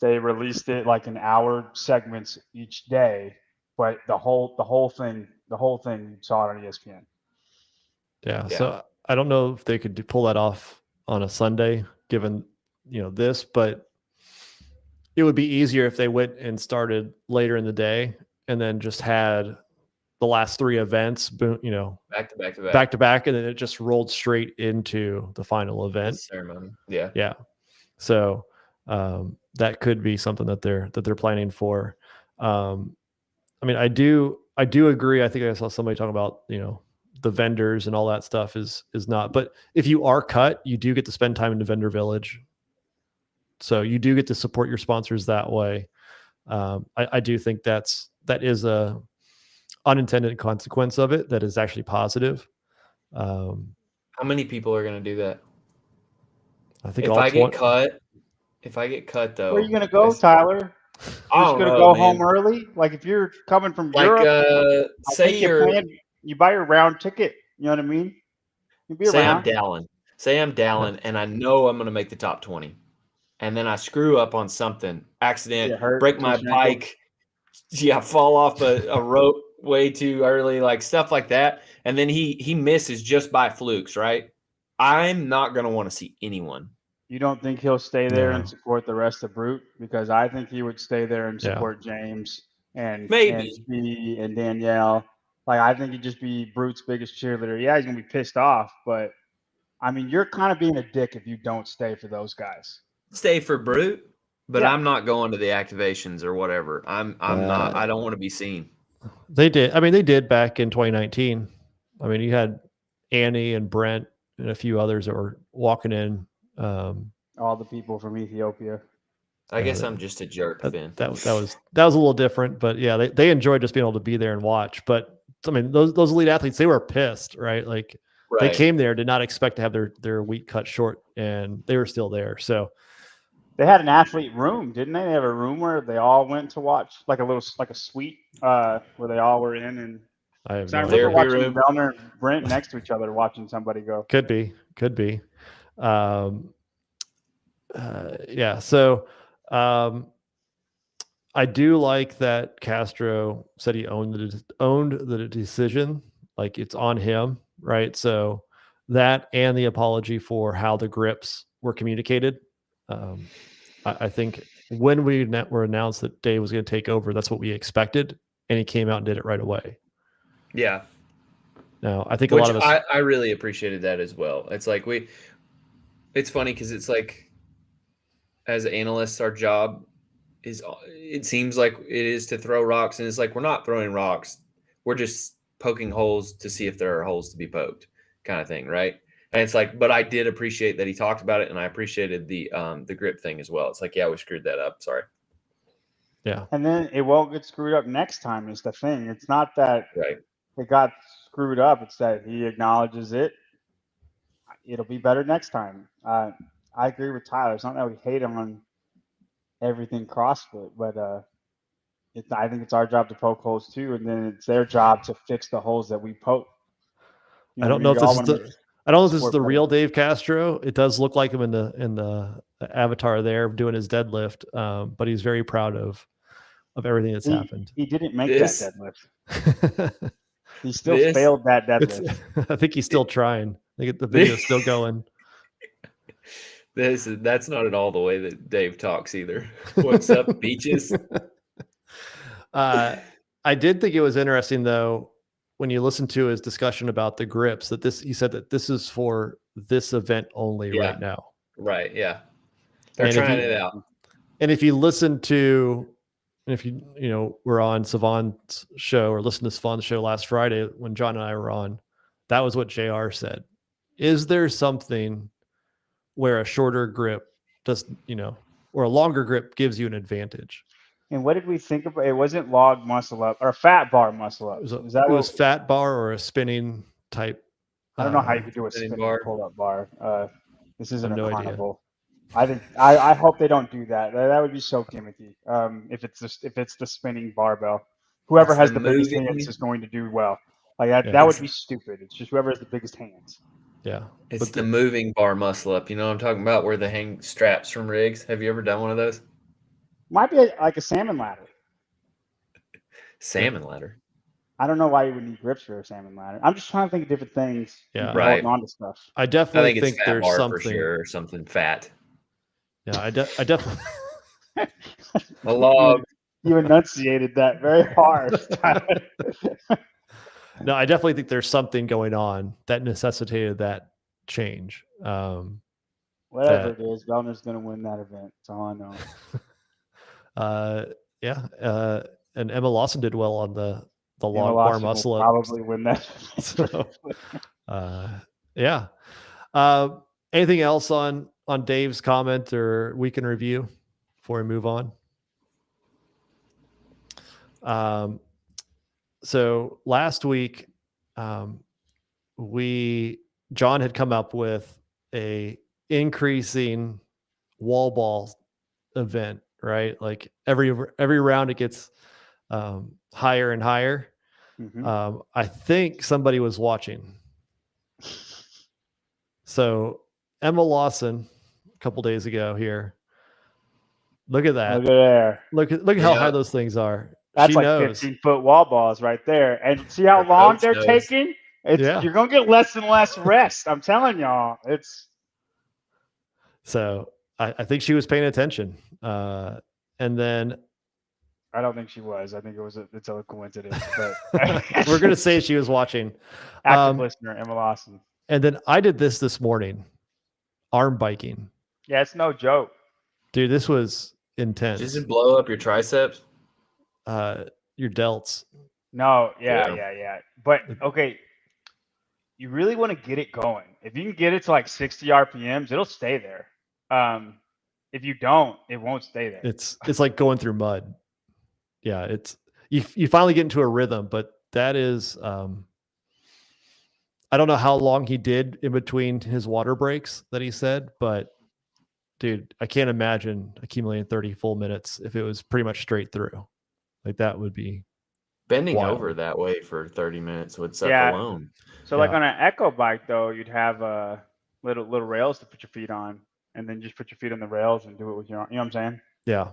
they released it like in hour segments each day, but the whole thing you saw it on ESPN. Yeah. So I don't know if they could pull that off on a Sunday, given this, but it would be easier if they went and started later in the day and then just had the last 3 events, back to back, and then it just rolled straight into the final event ceremony. Yeah. Yeah. So that could be something that they're planning for. I mean, I do agree. I think I saw somebody talking about, the vendors and all that stuff is not, but if you are cut, you do get to spend time in the vendor village. So you do get to support your sponsors that way. I do think that is a unintended consequence of it that is actually positive. How many people are going to do that? I think if I get cut though, where are you going to go, Tyler? You're just going to go home early? Like if you're coming from Europe, say you buy your round ticket. You know what I mean? Say I'm Dallin, and I know I'm going to make the top 20. And then I screw up on something, accident, break my bike, fall off a rope way too early, like stuff like that. And then he misses just by flukes, right? I'm not going to want to see anyone. You don't think he'll stay there and support the rest of Brute? Because I think he would stay there and support James and Spee and Danielle. Like, I think he'd just be Brute's biggest cheerleader. Yeah, he's going to be pissed off, but I mean, you're kind of being a dick if you don't stay for those guys. Stay for Brute, but I'm not going to the activations or whatever. I'm not. I don't want to be seen. They did. I mean, they did back in 2019. I mean, you had Annie and Brent and a few others that were walking in. All the people from Ethiopia. I guess I'm just a jerk, Finn. That was a little different, but yeah, they enjoyed just being able to be there and watch. But I mean, those elite athletes, they were pissed, right? Like they came there, did not expect to have their week cut short, and they were still there. So they had an athlete room, didn't they? They have a room where they all went to watch, like a suite where they all were in. And I have I remember watching Bellner and Brent next to each other, watching somebody go. Could be. Yeah. So I do like that Castro said he owned the decision. Like it's on him, right? So that and the apology for how the grips were communicated. I think when we were announced that Dave was going to take over, that's what we expected, and he came out and did it right away. Yeah. Now I think a lot of us. I really appreciated that as well. It's like it's funny because it's like, as analysts, our job it seems like it is to throw rocks, and it's like we're not throwing rocks, we're just poking holes to see if there are holes to be poked, kind of thing, right? And it's like, but I did appreciate that he talked about it, and I appreciated the grip thing as well. It's like, yeah, we screwed that up. Sorry. Yeah. And then it won't get screwed up next time is the thing. It's not that it got screwed up. It's that he acknowledges it. It'll be better next time. I agree with Tyler. It's not that we hate on everything CrossFit, but I think it's our job to poke holes too, and then it's their job to fix the holes that we poke. I don't know if this is the real Dave Castro. It does look like him in the avatar there doing his deadlift, but he's very proud of everything that's happened. He didn't make that deadlift. He still failed that deadlift. I think he's still trying. I think the video's still going. That's not at all the way that Dave talks either. What's up, beaches? I did think it was interesting though, when you listen to his discussion about the grips, that he said that this is for this event only right now. Right. Yeah. They're trying it out. And if you listen to, if you were on Savant's show or listened to Savant's show last Friday when John and I were on, that was what JR said. Is there something where a shorter grip does, or a longer grip gives you an advantage? And what did we think about? It wasn't log muscle up or fat bar muscle up. It was fat bar or a spinning type. I don't know how you could do a spinning pull-up bar. This isn't a carnival. I hope they don't do that. That would be so gimmicky. If it's the spinning barbell, whoever has the biggest hands is going to do well. Like that, that would be stupid. It's just whoever has the biggest hands. Yeah, it's the moving bar muscle up. You know what I'm talking about, where they hang straps from rigs. Have you ever done one of those? Might be like a salmon ladder. Salmon ladder. I don't know why you would need grips for a salmon ladder. I'm just trying to think of different things. Yeah. You can Right. hold on to stuff. I I definitely think it's think fat there's bar something. for sure, or something fat. Yeah, I definitely. A log. You enunciated that very hard. No, I definitely think there's something going on that necessitated that change. Whatever That- it is, Velner's going to win that event. That's all I know. Yeah. And Emma Lawson did well on the log bar Lawson will muscle up. probably win that. So, yeah. Anything else on Dave's comment or week in review before we move on? So last week, John had come up with a increasing wall ball event, right? Like every round it gets higher and higher. Mhm. I think somebody was watching. So Emma Lawson, a couple days ago here. Look at that. Look at there. Look at how Yeah. high those things are. That's She like knows. 15-foot wall balls right there. And see how Her long coach they're knows. taking? Yeah. You're going to get less and less rest. I'm telling y'all. So I think she was paying attention. And then I don't think she was. I think it's a coincidence. But we're going to say she was watching. active listener, Emma Lawson. And then I did this morning, arm biking. Yeah, it's no joke. Dude, this was intense. Does it blow up your triceps? Your delts. No, yeah. But okay, you really want to get it going. If you can get it to like 60 RPMs, it'll stay there. If you don't, it won't stay there. It's like going through mud. Yeah, it's you finally get into a rhythm, but that is I don't know how long he did in between his water breaks that he said, but dude, I can't imagine accumulating 30 full minutes if it was pretty much straight through. Like that would be Bending wild. over that way for 30 minutes would suck Yeah. alone. So like on an Echo bike though, you'd have little rails to put your feet on, and then just put your feet on the rails and do it with your, you know what I'm saying? Yeah.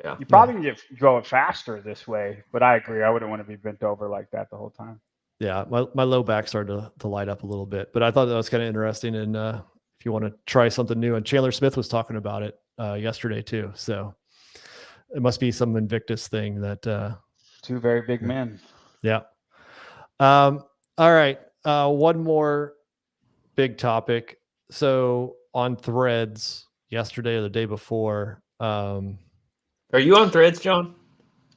Yeah. You probably can go it faster this way, but I agree. I wouldn't want to be bent over like that the whole time. Yeah, my low back started to light up a little bit, but I thought that was kind of interesting. And if you want to try something new, and Chandler Smith was talking about it yesterday too, so it must be some Invictus thing that. Two very big men. Yeah. All right. One more big topic. So on Threads yesterday or the day before. Are you on Threads, John?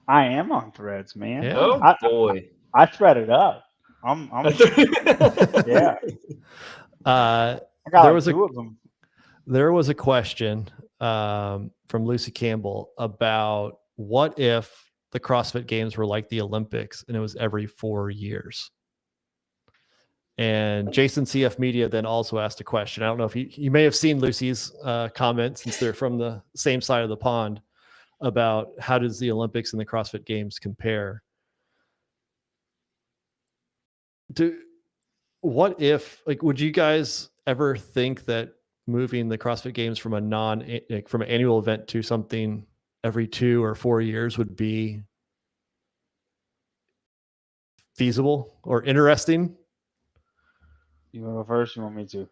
I am on Threads, man. Yeah. Oh boy. I thread it up. I'm yeah. I got There like was two of them. There was a question from Lucy Campbell about what if the CrossFit Games were like the Olympics and it was every 4 years. And Jason CF Media then also asked a question. I don't know if you may have seen Lucy's comment, since they're from the same side of the pond, about how does the Olympics and the CrossFit Games compare. What if, like, would you guys ever think that moving the CrossFit Games from from an annual event to something every 2 or 4 years would be feasible or interesting? You want to go first? You want me to?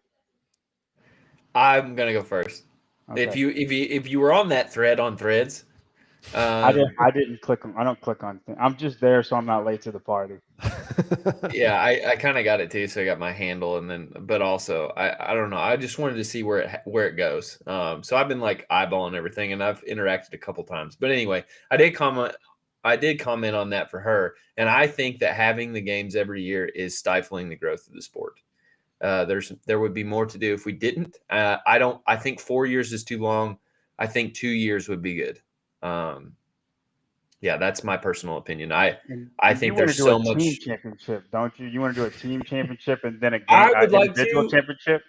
I'm gonna go first. Okay. If you were on that thread on Threads, I didn't click on. I don't click on. I'm just there, so I'm not late to the party. yeah, I kind of got it too. So I got my handle, and then, but also I don't know. I just wanted to see where it goes. So I've been like eyeballing everything, and I've interacted a couple times. But anyway, I did comment on that for her, and I think that having the games every year is stifling the growth of the sport. There would be more to do if we didn't. I think 4 years is too long. I think 2 years would be good. Yeah, that's my personal opinion. I think there's so much team championship, don't you? You want to do a team championship and then individual championship?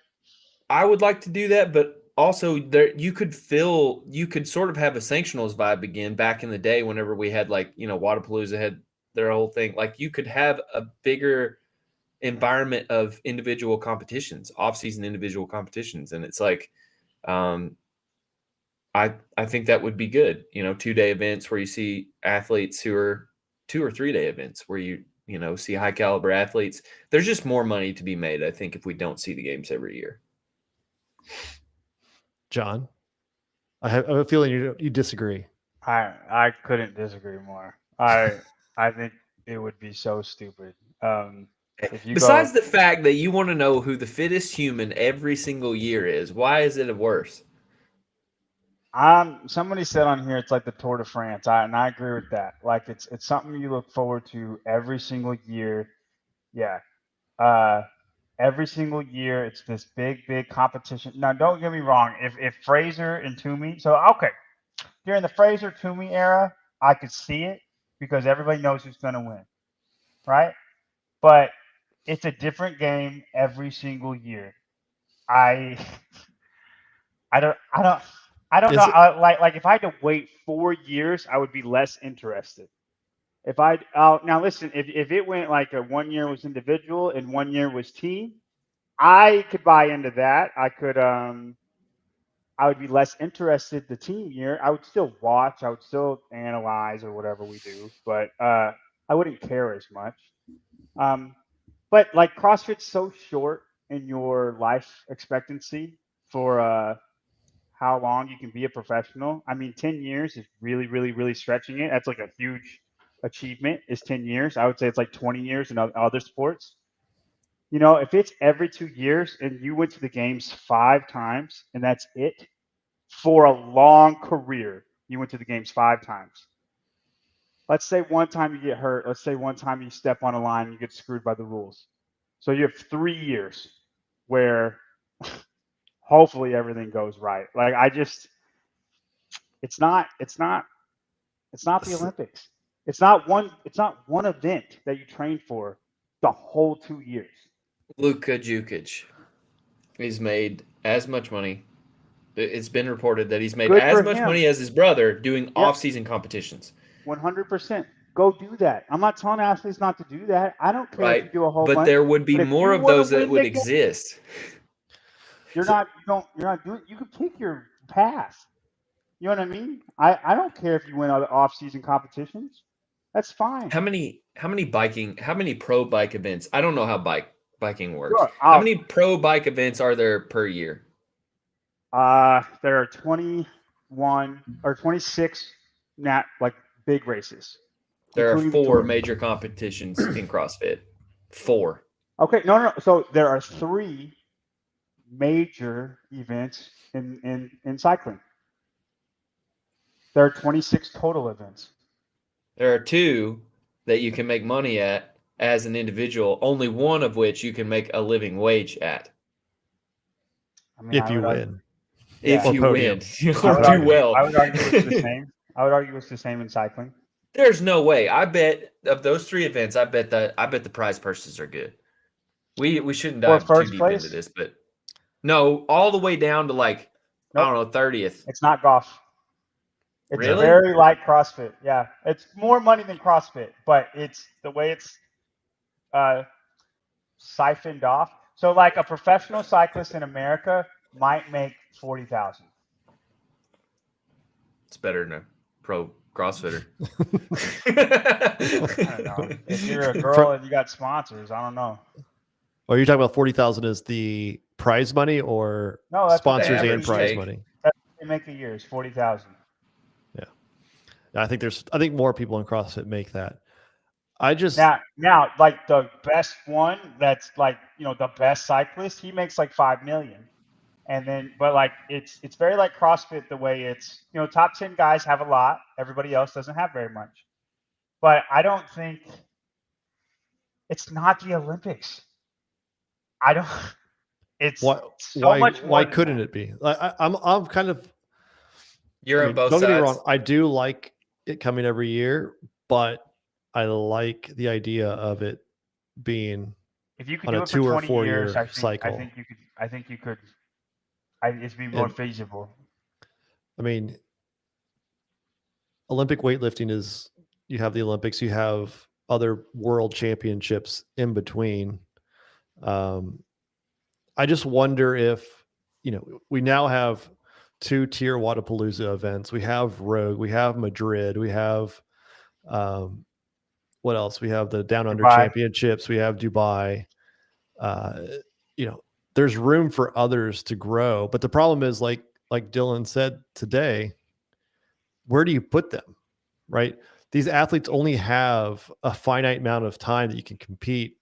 I would like to do that, but also you could sort of have a sanctionals vibe again back in the day whenever we had Wodapalooza had their whole thing. Like you could have a bigger environment of individual competitions, off-season individual competitions, and it's like I think that would be good. 2-day events where you see athletes who are 2 or 3-day events where you see high caliber athletes. There's just more money to be made, I think, if we don't see the games every year. John, I have a feeling you disagree. I couldn't disagree more. I think it would be so stupid. If you Besides go, the fact that you want to know who the fittest human every single year is, why is it worse? somebody said on here it's like the Tour de France, and I agree with that. Like it's something you look forward to every single year. Yeah. Every single year it's this big competition. Now, don't get me wrong. If Fraser and Toomey, so okay, during the Fraser Toomey era, I could see it because everybody knows who's going to win, right? But it's a different game every single year. I I don't I don't I don't know. Is it? Like if I had to wait 4 years, I would be less interested. If I now listen, if it went like a 1 year was individual and 1 year was team, I could buy into that. I would be less interested the team year. I would still watch, I would still analyze or whatever we do, but I wouldn't care as much. Um, but like CrossFit's so short in your life expectancy for how long you can be a professional. I mean, 10 years is really stretching it. That's like a huge achievement is 10 years. I would say it's like 20 years in other sports. If it's every 2 years and you went to the games 5 times and that's it for a long career, you went to the games 5 times. Let's say one time you get hurt. Let's say one time you step on a line and you get screwed by the rules. So you have 3 years where hopefully everything goes right. Like it's not the Olympics. It's not one event that you train for the whole 2 years. Luka Jukic. He's made as much money. It's been reported that he's made Good as for much him. money as his brother doing Yep. off-season competitions. 100%. Go do that. I'm not telling athletes not to do that. I don't care if you do a whole But bunch. there would be But if more you of wanna those that win would the game, exist. you're not doing. You can pick your path. You know what I mean? I don't care if you win other off-season competitions. That's fine. How many pro bike events? I don't know how biking works. Sure. How many pro bike events are there per year? There are 21 or 26 big races. There are including the 4 Tour. major competitions in CrossFit. 4. Okay, no. So there are 3 major events in cycling. There are 26 total events. There are 2 that you can make money at as an individual, only one of which you can make a living wage at. I mean, If you win. If Or you podium. win, or do well. I would argue it's the same. I would argue it's the same in cycling. There's no way. I bet of those 3 events, I bet the prize purses are good. We shouldn't dive too first deep place? into this, but no, all the way down to like Nope. I don't know, 30th. It's not golf. It's Really? very like CrossFit. Yeah, it's more money than CrossFit, but it's the way it's siphoned off. So, like a professional cyclist in America might make 40,000. It's better than a pro CrossFitter. I don't know. If you're a girl and you got sponsors, I don't know. Are you talking about 40,000 as the prize money or No, that's what the sponsors and average prize take. money? That's what they make a year is 40,000. Yeah. I think more people in CrossFit make that. I just now like the best one that's like the best cyclist, he makes like 5 million. And then but like it's very like CrossFit the way it's top 10 guys have a lot, everybody else doesn't have very much. But I don't think it's not the Olympics. I don't it's why so much more why than couldn't that. it be? I'm kind of You're on both don't sides. get me wrong, I do like it coming every year, but I like the idea of it being If you could on do a it 2 for or 20 4 years, year cycle. I think you could it'd be more feasible. I mean, Olympic weightlifting is, you have the Olympics, you have other world championships in between. I just wonder if, we now have 2 TYR Wodapalooza events. We have Rogue, we have Madrid, we have what else? We have the Down Under Dubai. Championships, we have Dubai. You know, there's room for others to grow, but the problem is like Dylan said today, where do you put them? Right? These athletes only have a finite amount of time that you can compete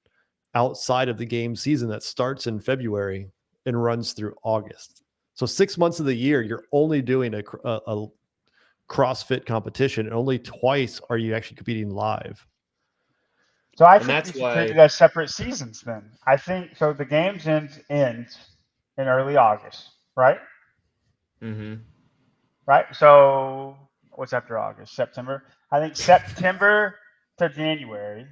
outside of the game season that starts in February and runs through August. So 6 months of the year, you're only doing a CrossFit competition, and only twice are you actually competing live. So I And think that's you should why- treat it as separate seasons then. I think so. The games ends in early August, right? Mm-hmm. Right. So what's after August? September. I think September to January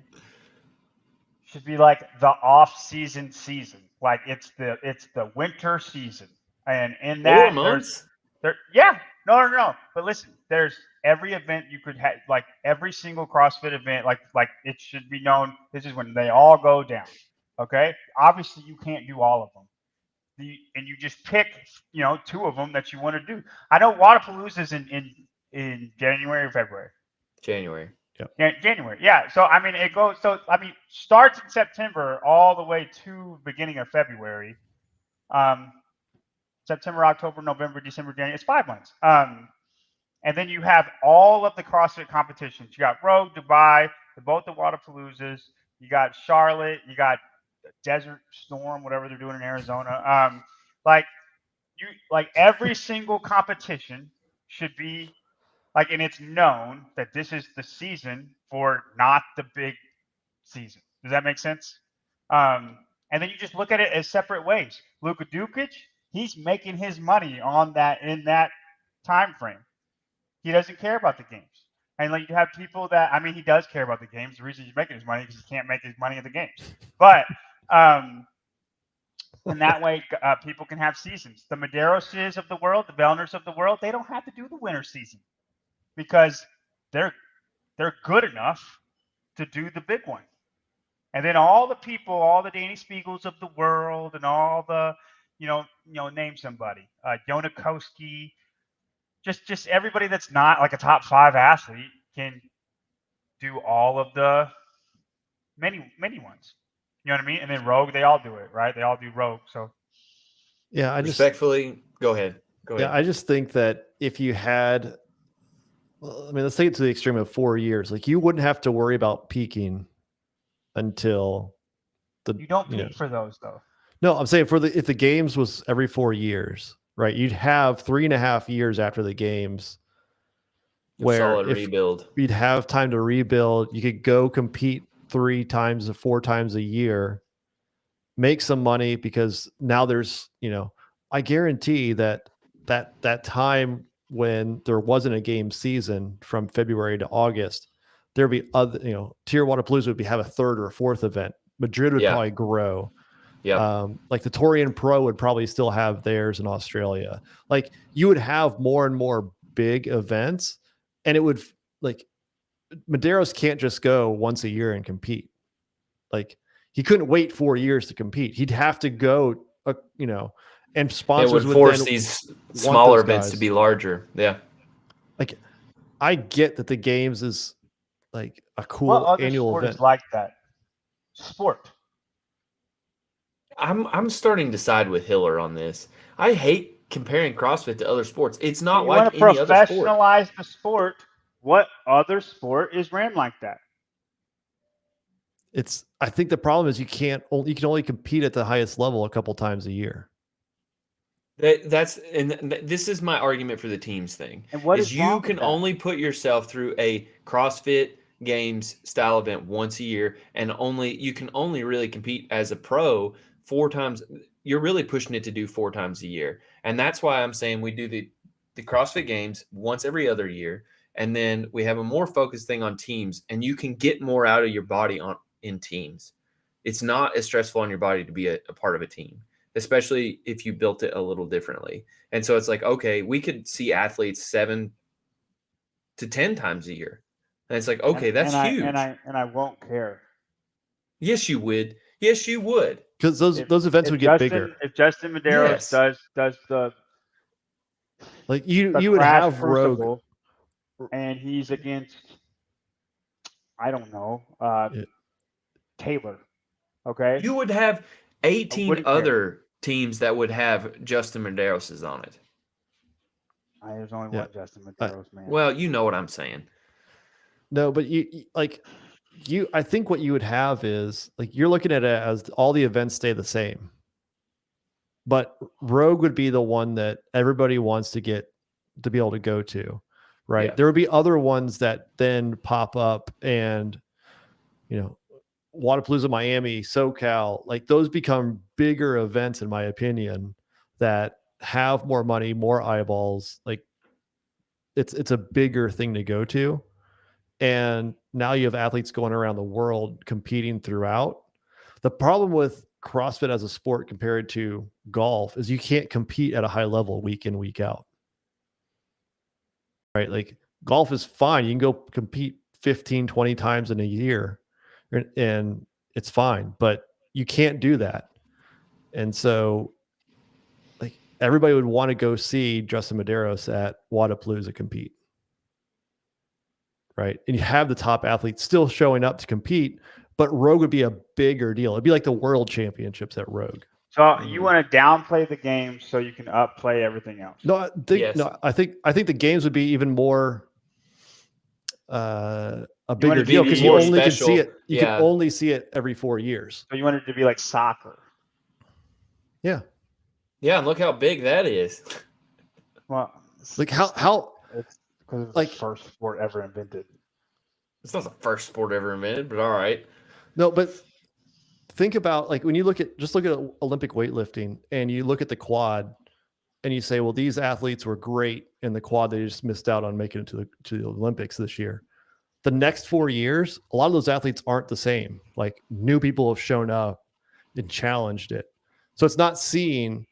should be like the off-season season. Like it's the winter season, and in 4 that months? no. But listen, there's every event you could have, like every single CrossFit event, like it should be known. This is when they all go down. Okay. Obviously, you can't do all of them. And you just pick, 2 of them that you want to do. I know Wodapalooza is in January or February. January. Yeah, January. Yeah. So I mean, it goes. So I mean, starts in September all the way to beginning of February. September, October, November, December, January. It's 5 months. And then you have all of the CrossFit competitions. You got Rogue, Dubai, both the Wodapaloozas. You got Charlotte. You got Desert Storm, whatever they're doing in Arizona. Like every single competition should be like, and it's known that this is the season for not the big season. Does that make sense? And then you just look at it as separate ways. Luka Dukic, he's making his money on that in that time frame. He doesn't care about the games. And like you have people that, I mean, he does care about the games. The reason he's making his money is because he can't make his money in the games. But and that way, people can have seasons. The Maderoses of the world, the Vellners of the world, they don't have to do the winter season because they're good enough to do the big one. And then all the people, all the Danny Spiegels of the world, and all the, name somebody, Yonakoski, just everybody that's not like a top 5 athlete can do all of the many ones. You know what I mean? And then Rogue, they all do it, right? They all do Rogue. So Yeah, Respectfully, go ahead. Yeah, I just think that if you had, well, I mean, let's take it to the extreme of 4 years. Like, you wouldn't have to worry about peaking until you don't peak for those though. No, I'm saying if the games was every 4 years, right? You'd have 3.5 years after the games where solid rebuild. You'd have time to rebuild. You could go compete 3 times or 4 times a year, make some money, because now there's, I guarantee that time when there wasn't a game season from February to August, there'd be other, TYR Wodapalooza would have a 3rd or a 4th event. Madrid would probably grow. Yeah. Like the Torian Pro would probably still have theirs in Australia. Like, you would have more and more big events, and it would, like, Medeiros can't just go once a year and compete. Like, he couldn't wait 4 years to compete. He'd have to go, and sponsors would force these smaller events to be larger. Yeah. Like, I get that the games is like a cool what annual other sport event. is like that? Sport. I'm starting to side with Hiller on this. I hate comparing CrossFit to other sports. It's not You like want to any other sport. professionalize the sport. What other sport is ran like that? I think the problem is you can only compete at the highest level a couple times a year. This is my argument for the teams thing. And what is is wrong you can with that? only put yourself through a CrossFit Games style event once a year, and you can only really compete as a pro 4 times. You're really pushing it to do 4 times a year, and that's why I'm saying we do the CrossFit Games once every other year, and then we have a more focused thing on teams, and you can get more out of your body in teams. It's not as stressful on your body to be a part of a team, especially if you built it a little differently. And so it's like, okay, we could see athletes 7 to 10 times a year. And it's like, okay, that's huge. And I won't care. Yes, you would. Yes, you would. Because those events would get bigger. If Justin Medeiros does Like the you would Crash have Rogue. Crucible, and he's against, I don't know, Yeah. Taylor. Okay, You would have I 18 wouldn't care. other teams that would have Justin Medeiros on it. There's only Yeah. one Justin Medeiros, man. Well, you know what I'm saying. No, but I think what you would have is like you're looking at it as all the events stay the same. But Rogue would be the one that everybody wants to get to be able to go to, right? Yeah. There would be other ones that then pop up, and Wodapalooza, Miami, SoCal, like those become bigger events, in my opinion, that have more money, more eyeballs. Like it's a bigger thing to go to. And now you have athletes going around the world competing throughout. The problem with CrossFit as a sport compared to golf is you can't compete at a high level week in, week out. Right? Like golf is fine. You can go compete 15, 20 times in a year and it's fine, but you can't do that. And so like everybody would want to go see Justin Medeiros at Wodapalooza compete. Right. And you have the top athletes still showing up to compete, but Rogue would be a bigger deal. It'd be like the world championships at Rogue. So you want to downplay the games so you can upplay everything else? No, I think the games would be even more a bigger deal because you only can see it. You can only see it every 4 years. So you want it to be like soccer? Yeah. Yeah, and look how big that is. Well, like how it's because it's like the first sport ever invented. It's not the first sport ever invented, but all right. No, but think about like when you look at Olympic weightlifting and you look at the quad and you say, well, these athletes were great in the quad. They just missed out on making it to the Olympics this year. The next 4 years, a lot of those athletes aren't the same. Like new people have shown up and challenged it. So it's not seeing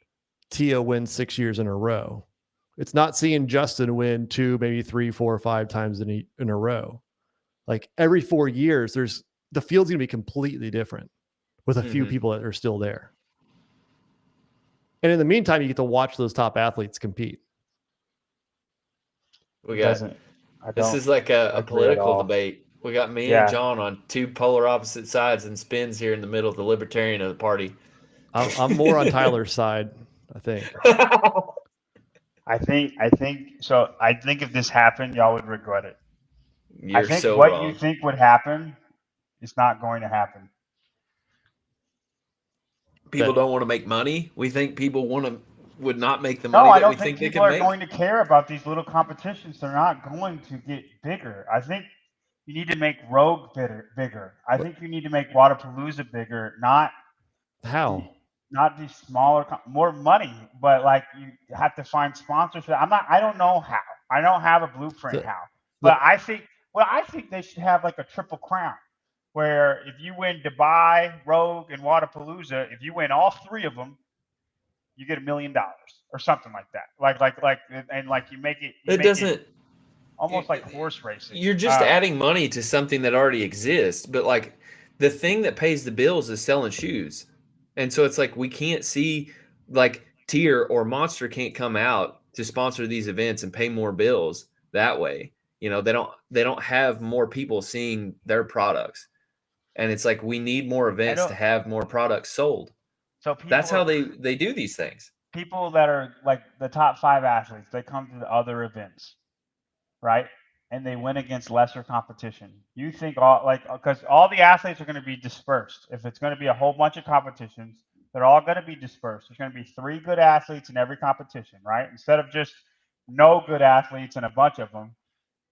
Tia win 6 years in a row. It's not seeing Justin win 2, maybe 3, 4, 5 times in a row. Like every 4 years, the field's going to be completely different with a few people that are still there. And in the meantime, you get to watch those top athletes compete. This is like a political debate. We got me and John on two polar opposite sides and Spins here in the middle of the libertarian of the party. I'm more on Tyler's side, I think. I think so. I think if this happened, y'all would regret it. You're I think so what wrong. you think would happen is not going to happen. People don't want to make money. We think people would not make the money. No, I that don't we think think people they are can going to care about these little competitions. They're not going to get bigger. I think you need to make Rogue bigger. I think you need to make Wodapalooza bigger. Not these smaller, more money, but like you have to find sponsorship. I don't know how. I don't have a blueprint how. But I think they should have like a triple crown, where if you win Dubai, Rogue, and Wodapalooza, if you win all three of them, you get $1 million or something like that. Like you make it. It doesn't. Almost like horse racing. You're just adding money to something that already exists. But like the thing that pays the bills is selling shoes. And so it's like we can't see like TYR or Monster can't come out to sponsor these events and pay more bills that way. You know, they don't have more people seeing their products. And it's like we need more events to have more products sold. So that's how they do these things. People that are like the top 5 athletes, they come to the other events, right? And they win against lesser competition. You think because all the athletes are going to be dispersed. If it's going to be a whole bunch of competitions, they're all going to be dispersed. There's going to be 3 good athletes in every competition, right? Instead of just no good athletes and a bunch of them,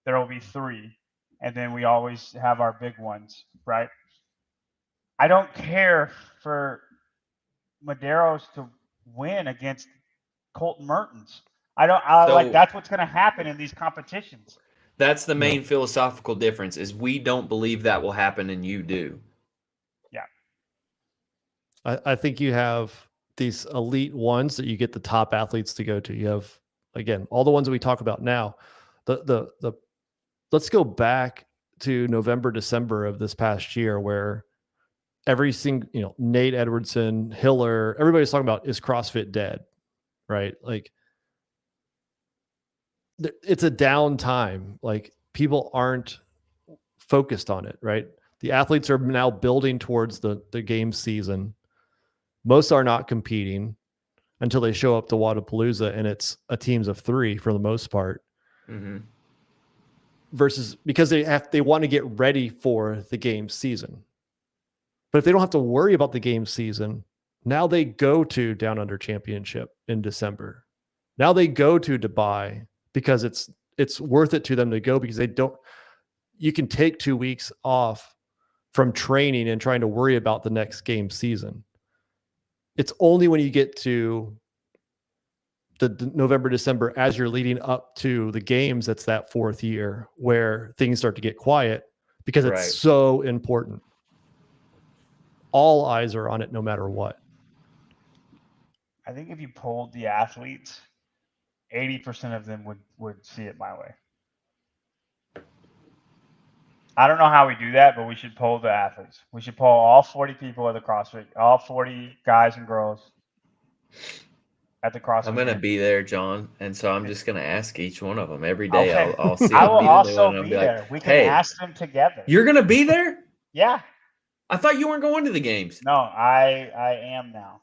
there will be 3. And then we always have our big ones, right? I don't care for Medeiros to win against Colton Mertens. That's what's going to happen in these competitions. That's the main philosophical difference is we don't believe that will happen and you do. Yeah. I think you have these elite ones that you get the top athletes to go to. You have, again, all the ones that we talk about now. Let's go back to November, December of this past year where every single, Nate Edwardson, Hiller, everybody's talking about, is CrossFit dead? Right? Like it's a down time. Like people aren't focused on it, right? The athletes are now building towards the game season. Most are not competing until they show up to Wodapalooza, and it's a teams of 3 for the most part. Mm-hmm. Versus because they want to get ready for the game season. But if they don't have to worry about the game season, now they go to Down Under Championship in December. Now they go to Dubai because it's worth it to them to go, because you can take 2 weeks off from training and trying to worry about the next game season. It's only when you get to the November, December, as you're leading up to the games, that's that 4th year where things start to get quiet, because it's so important. All eyes are on it no matter what. I think if you polled the athletes, 80% of them would see it my way. I don't know how we do that, but we should poll the athletes. We should poll all 40 people at the CrossFit, all 40 guys and girls at the CrossFit. I'm going to game. be there, John, and so I'm just going to ask each one of them every day. Okay. I'll see. I will also and I'll be like, there. We can hey, ask them together. You're going to be there? Yeah. I thought you weren't going to the games. No, I am now.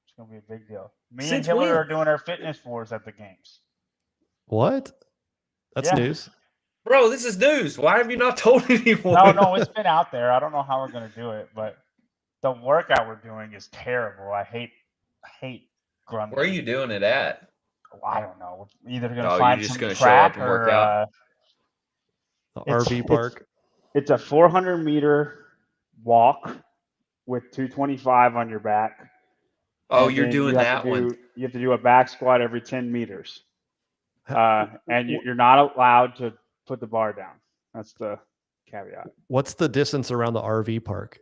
It's going to be a big deal. Me Since and Hillary when? are doing our fitness wars at the games. What? That's news. Bro, this is news. Why have you not told anyone? No, it's been out there. I don't know how we're going to do it, but the workout we're doing is terrible. I hate grunt. Where are you doing it at? I don't know. We're either going to find you're just some gonna track show up and work out? The RV park. It's a 400-meter walk with 225 on your back. Oh, And you're then doing that one. You have to do a back squat every 10 meters. And you're not allowed to put the bar down. That's the caveat. What's the distance around the RV park?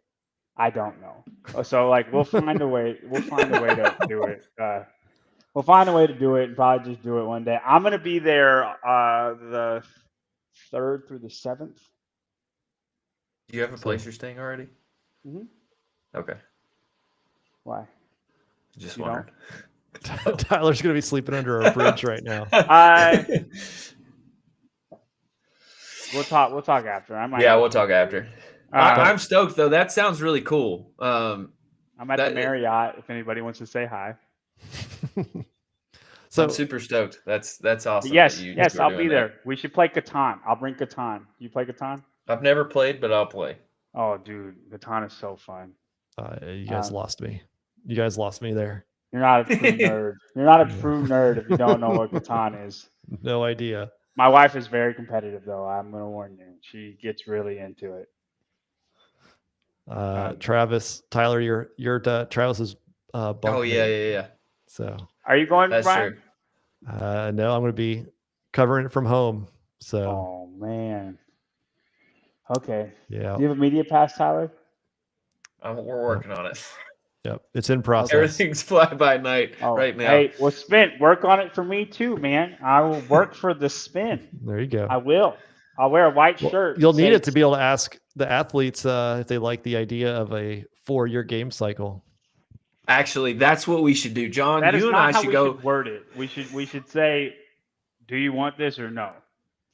I don't know. So like we'll find a way to do it. We'll find a way to do it and probably just do it one day. I'm gonna be there the 3rd through the 7th. Do you have a place you're staying already? Mm-hmm. Okay. Why? Just You wondered. Tyler's going to be sleeping under a bridge right now. We'll talk after. We'll talk after. I'm stoked though. That sounds really cool. I'm at the Marriott if anybody wants to say hi. So I'm super stoked. That's awesome. Yes, I'll be there. We should play Catan. I'll bring Catan. You play Catan? I've never played, but I'll play. Oh, dude, Catan is so fun. You guys lost me. You guys lost me there. You're not a true nerd. You're not a true nerd if you don't know what Catan is. No idea. My wife is very competitive, though. I'm going to warn you. She gets really into it. Travis, Tyler, you're Travis's bunk. Oh yeah. So are you going, That's Brian? True. No, I'm going to be covering it from home. So. Oh man. Okay. Yeah. Do you have a media pass, Tyler? We're working on it. Yep, it's in process. Everything's fly by night right now. Hey, well, Spin, work on it for me too, man. I will work for the spin. There you go. I will. I'll wear a white shirt. You'll need it to be able to ask the athletes if they like the idea of a 4-year game cycle. Actually, that's what we should do, John. That you and I should go word it. We should say, do you want this or no?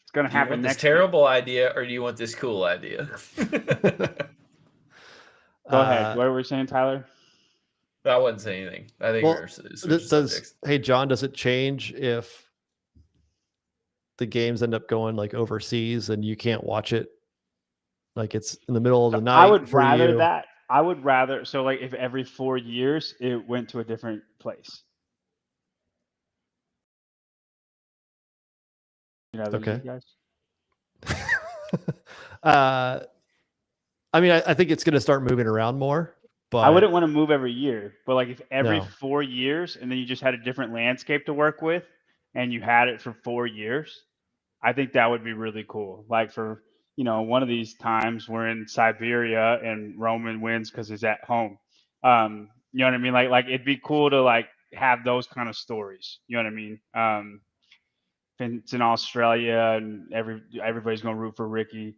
It's going to happen next. next. This terrible idea, or do you want this cool idea? Go ahead. What were we saying, Tyler? I wouldn't say anything. I think hey, John, does it change if the games end up going like overseas and you can't watch it? Like it's in the middle of the night. I would rather that. I would rather. So like if every 4 years it went to a different place. You know, okay. Guys? I mean, I think it's going to start moving around more. But I wouldn't want to move every year, but like if every 4 years and then you just had a different landscape to work with and you had it for 4 years, I think that would be really cool. Like for, one of these times we're in Siberia and Roman wins because he's at home. You know what I mean? Like it'd be cool to like have those kind of stories. You know what I mean? If it's in Australia and everybody's going to root for Ricky.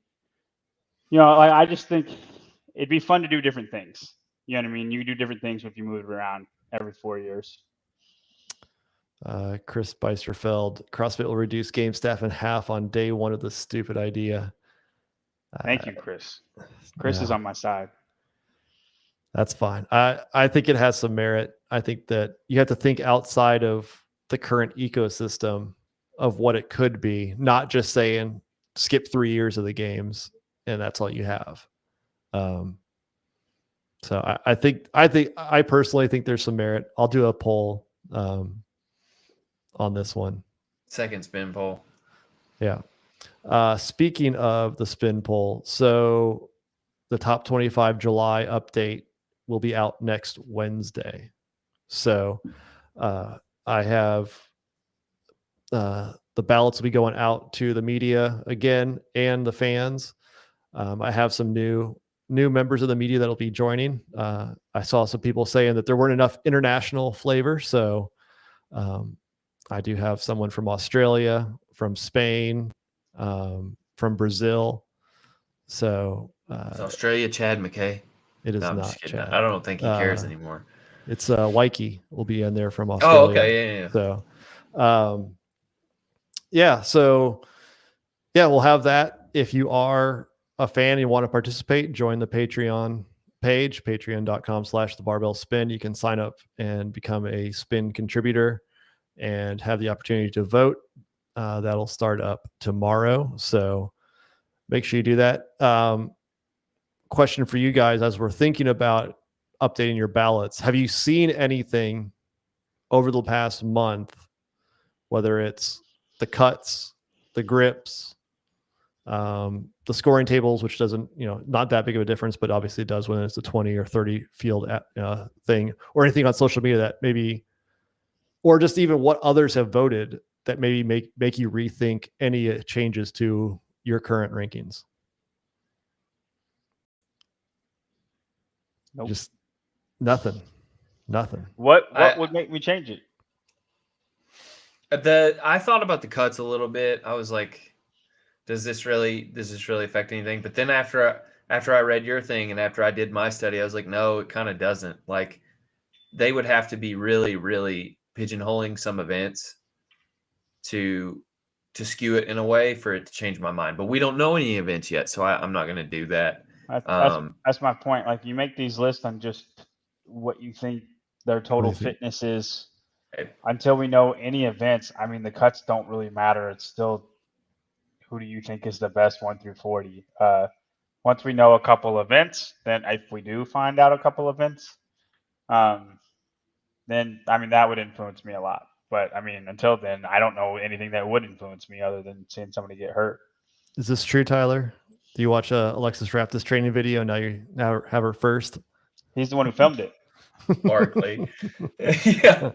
Like I just think it'd be fun to do different things. You know what I mean? You do different things if you move it around every 4 years. Chris Beisterfeld, CrossFit will reduce game staff in half on day one of this stupid idea. Thank you, Chris. Chris yeah. is on my side. That's fine. I think it has some merit. I think that you have to think outside of the current ecosystem of what it could be, not just saying skip 3 years of the games and that's all you have. So I personally think there's some merit. I'll do a poll on this one. Second spin poll. Yeah. Speaking of the spin poll, so the top 25 July update will be out next Wednesday. So I have the ballots will be going out to the media again and the fans. I have some new members of the media that'll be joining. I saw some people saying that there weren't enough international flavor. So I do have someone from Australia, from Spain, from Brazil. So Is Australia Chad McKay? it is No, I'm not just kidding. Chad. I don't think he cares anymore. It's Waikiki will be in there from Australia. Oh, okay. Yeah. So so we'll have that. If you are a fan and you want to participate, join the Patreon page, patreon.com/thebarbellspin. You can sign up and become a spin contributor and have the opportunity to vote. That'll start up tomorrow. So make sure you do that. Question for you guys, as we're thinking about updating your ballots, have you seen anything over the past month, whether it's the cuts, the grips, the scoring tables, which doesn't, not that big of a difference, but obviously it does when it's a 20 or 30 field thing, or anything on social media that maybe, or just even what others have voted that maybe make you rethink any changes to your current rankings? Nope. Just nothing. What would make me change it? I thought about the cuts a little bit. I was like, does this really affect anything? But then after I read your thing and after I did my study, I was like, no, it kind of doesn't. Like, they would have to be really, really pigeonholing some events to skew it in a way for it to change my mind. But we don't know any events yet, so I'm not going to do that. That's my point. Like, you make these lists on just what you think their total fitness is. Right. Until we know any events, I mean, the cuts don't really matter. It's still, who do you think is the best 1 through 40? Once we know a couple events, then if we do find out a couple events, then, I mean, that would influence me a lot. But I mean, until then, I don't know anything that would influence me other than seeing somebody get hurt. Is this true, Tyler? Do you watch Alexis Raptis training video? Now you have her first. He's the one who filmed it. Barkley. Yeah.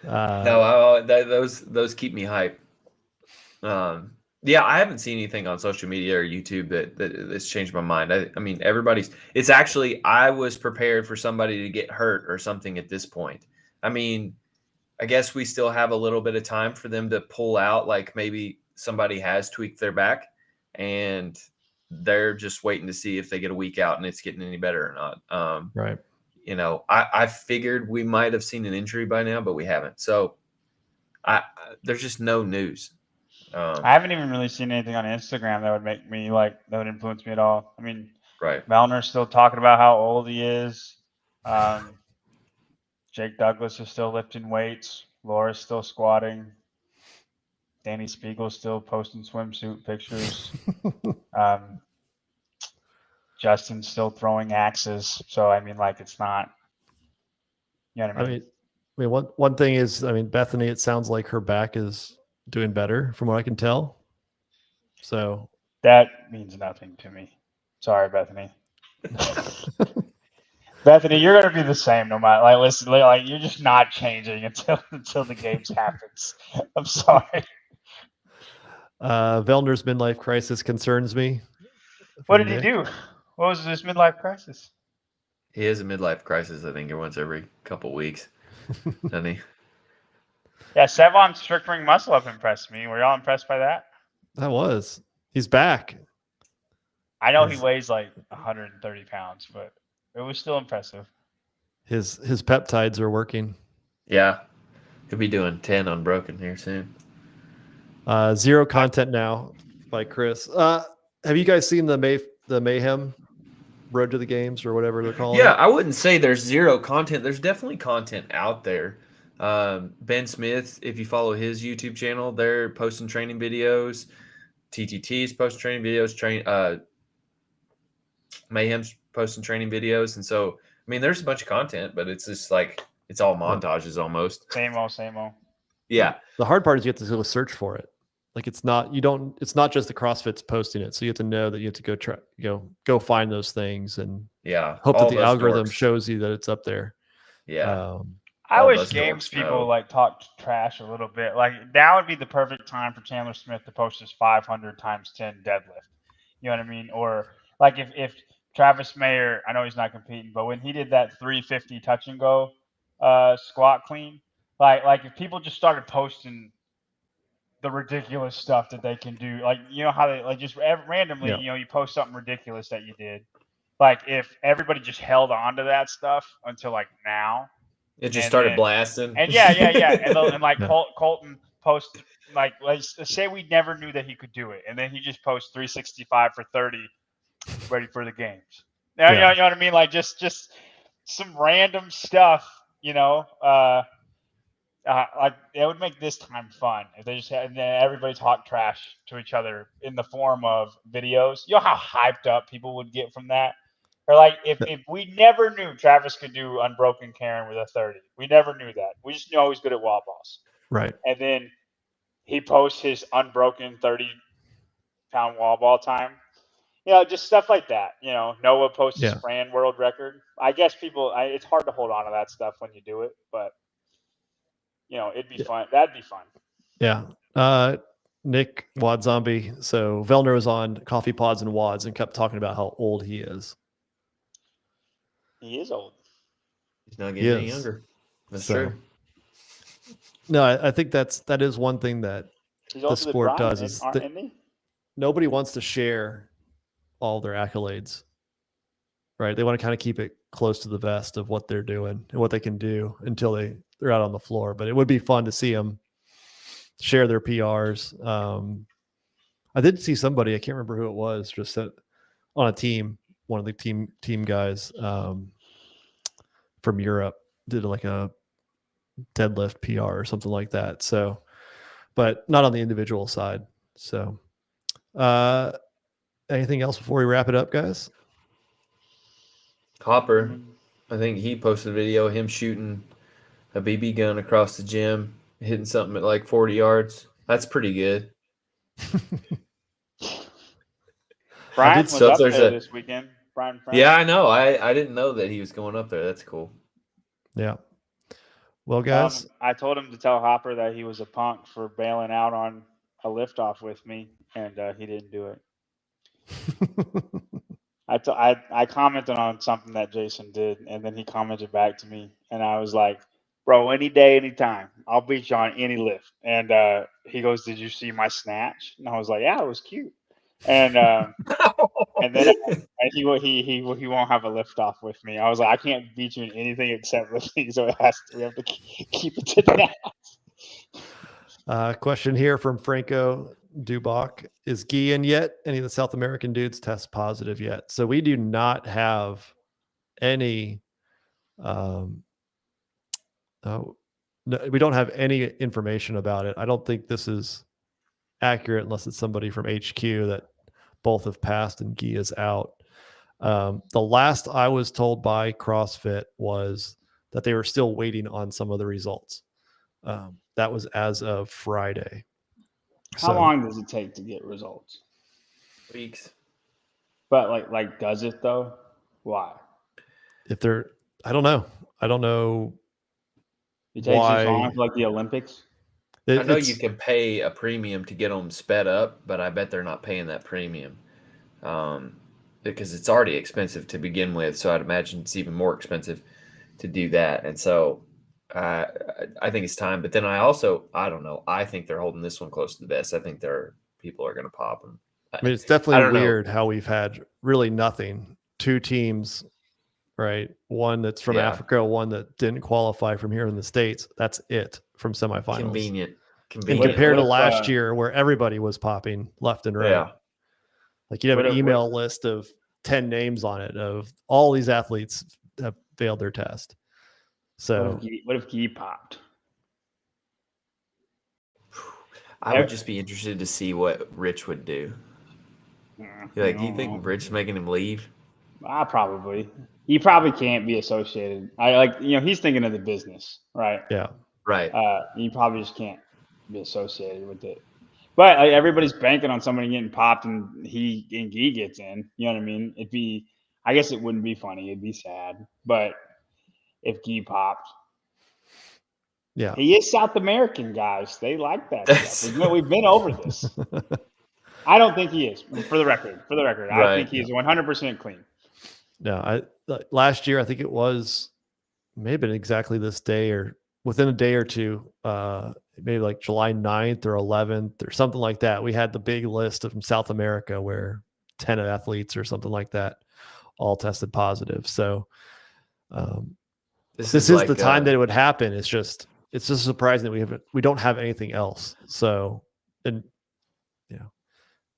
No, those keep me hyped. Yeah, I haven't seen anything on social media or YouTube that's changed my mind. I mean, it's actually, I was prepared for somebody to get hurt or something at this point. I mean, I guess we still have a little bit of time for them to pull out, like maybe somebody has tweaked their back and they're just waiting to see if they get a week out and it's getting any better or not. Right. I figured we might have seen an injury by now, but we haven't. So there's just no news. I haven't even really seen anything on Instagram that would make me that would influence me at all. I mean, right. Melner's still talking about how old he is. Jake Douglas is still lifting weights. Laura's still squatting. Danny Spiegel's still posting swimsuit pictures. Justin's still throwing axes. So, I mean, it's not, you know what I mean? I mean, one thing is, Bethany, it sounds like her back is doing better from what I can tell. So that means nothing to me. Sorry, Bethany. Bethany, you're gonna be the same no matter. Listen, you're just not changing until the games happens. I'm sorry. Vellner's midlife crisis concerns me. What did he do? What was his midlife crisis? He has a midlife crisis, I think, once every couple weeks, doesn't he? Yeah, Sevon's strict ring muscle up impressed me. Were y'all impressed by that? He's back. I know he weighs 130 pounds, but it was still impressive. His peptides are working. Yeah. He'll be doing 10 unbroken here soon. Zero content now by Chris. Have you guys seen the Mayhem Road to the Games or whatever they're calling Yeah, it? I wouldn't say there's zero content. There's definitely content out there. Ben Smith, if you follow his YouTube channel, they're posting training videos. TTT's posting training videos. Mayhem's posting training videos, and so I mean, there's a bunch of content, but it's just like it's all montages almost. Same old. Yeah, The hard part is you have to go search for it. Like it's not just the CrossFit's posting it. So you have to know that you have to go find those things and yeah. hope all that the those algorithm dorks. shows you that it's up there. Yeah, I all wish those games dorks people know. like talk trash a little bit. Like now would be the perfect time for Chandler Smith to post his 500 times 10 deadlift. You know what I mean? Or like if Travis Mayer, I know he's not competing, but when he did that 350 touch and go squat clean, like if people just started posting the ridiculous stuff that they can do, like you know how they like just randomly, Yeah. you post something ridiculous that you did. Like if everybody just held on to that stuff until like now. It just And started then- blasting. And yeah. And like Yeah. Colton posted, like, let's say we never knew that he could do it. And then he just posts 365 for 30, ready for the games. Now, Yeah. you know what I mean? Like just some random stuff, like it would make this time fun if they just had, and then everybody talk trash to each other in the form of videos. You know how hyped up people would get from that? Or like if we never knew Travis could do unbroken Karen with a 30. We never knew that. We just know he's good at wall balls. Right. And then he posts his unbroken 30-pound wall ball time. Just stuff like that. Noah posts his Fran world record. I guess it's hard to hold on to that stuff when you do it, but it'd be fun. That'd be fun. Yeah. Nick Wad Zombie. So Vellner was on Coffee Pods and Wads and kept talking about how old he is. He is old. He's not getting any younger. That's true. No, I think that is one thing that the sport does is that nobody wants to share all their accolades, right? They want to kind of keep it close to the vest of what they're doing and what they can do until they're out on the floor. But it would be fun to see them share their PRs. I did see somebody, I can't remember who it was, just on a team, one of the team guys from Europe did like a deadlift PR or something like that. So, but not on the individual side. So, anything else before we wrap it up, guys? Hopper, I think he posted a video of him shooting a BB gun across the gym, hitting something at like 40 yards. That's pretty good. Brian was up there this weekend. Brian. Yeah, I know. I didn't know that he was going up there. That's cool. Yeah. Well, guys, I told him to tell Hopper that he was a punk for bailing out on a liftoff with me, and he didn't do it. I commented on something that Jason did, and then he commented back to me, and I was like, "Bro, any day, anytime, I'll beat you on any lift." And he goes, "Did you see my snatch?" And I was like, "Yeah, it was cute." And and then he won't have a lift off with me. I was like, "I can't beat you in anything except lifting, so we have to keep it to that." Question here from Franco Dubach. Is Guy in yet? Any of the South American dudes test positive yet? So we do not have any no, we don't have any information about it. I don't think this is accurate unless it's somebody from HQ that both have passed and Guy is out. The last I was told by CrossFit was that they were still waiting on some of the results. That was as of Friday. How long does it take to get results? Weeks. But like does it though? Why? I don't know. It takes as long for like the Olympics. I know you can pay a premium to get them sped up, but I bet they're not paying that premium because it's already expensive to begin with. So I'd imagine it's even more expensive to do that. And so I think it's time. But then I don't know. I think they're holding this one close to the vest. I think people are going to pop them. I mean, it's definitely weird how we've had really nothing. 2 teams right? One that's from Yeah. Africa, one that didn't qualify from here in the States. That's it from semifinals. Convenient. And Convenient. compared to What if, last year where everybody was popping left and right. Yeah. Like you'd have What an if- email list of 10 names on it of all these athletes have failed their test. So What if Guy popped? I would just be interested to see what Rich would do. Like, do you think Rich is making him leave? Probably. He probably can't be associated. He's thinking of the business, right? yeah. Right. He probably just can't be associated with it. But everybody's banking on somebody getting popped and Guy gets in. You know what I mean? I guess it wouldn't be funny. It'd be sad. But if Guy popped, Yeah. he is South American, guys. They like that stuff. We've been over this. I don't think he is. For the record, I Right. think he's 100% clean. No, last year I think it was maybe exactly this day or within a day or two, maybe like July 9th or 11th or something like that. We had the big list from South America where 10 athletes or something like that all tested positive. So this is like, the time that it would happen. It's just surprising that we don't have anything else. So, and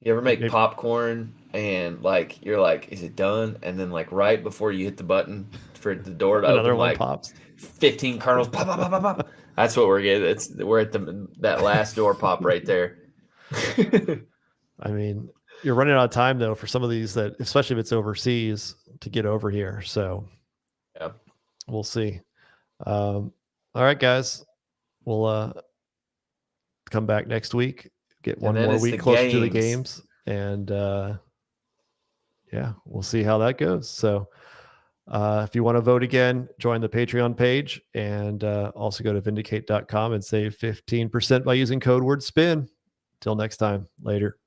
you ever make popcorn and like you're like, is it done? And then like right before you hit the button for the door to another open, one like pops. 15 kernels pop, pop, pop, pop, pop. That's what we're getting. We're at that last door pop right there. I mean, you're running out of time though for some of these that, especially if it's overseas, to get over here. So yeah, we'll see. All right, guys, we'll come back next week. Get one more week closer to the games, and yeah, we'll see how that goes. So if you want to vote again, join the Patreon page, and also go to vindicate.com and save 15% by using code word SPIN. Till next time, later.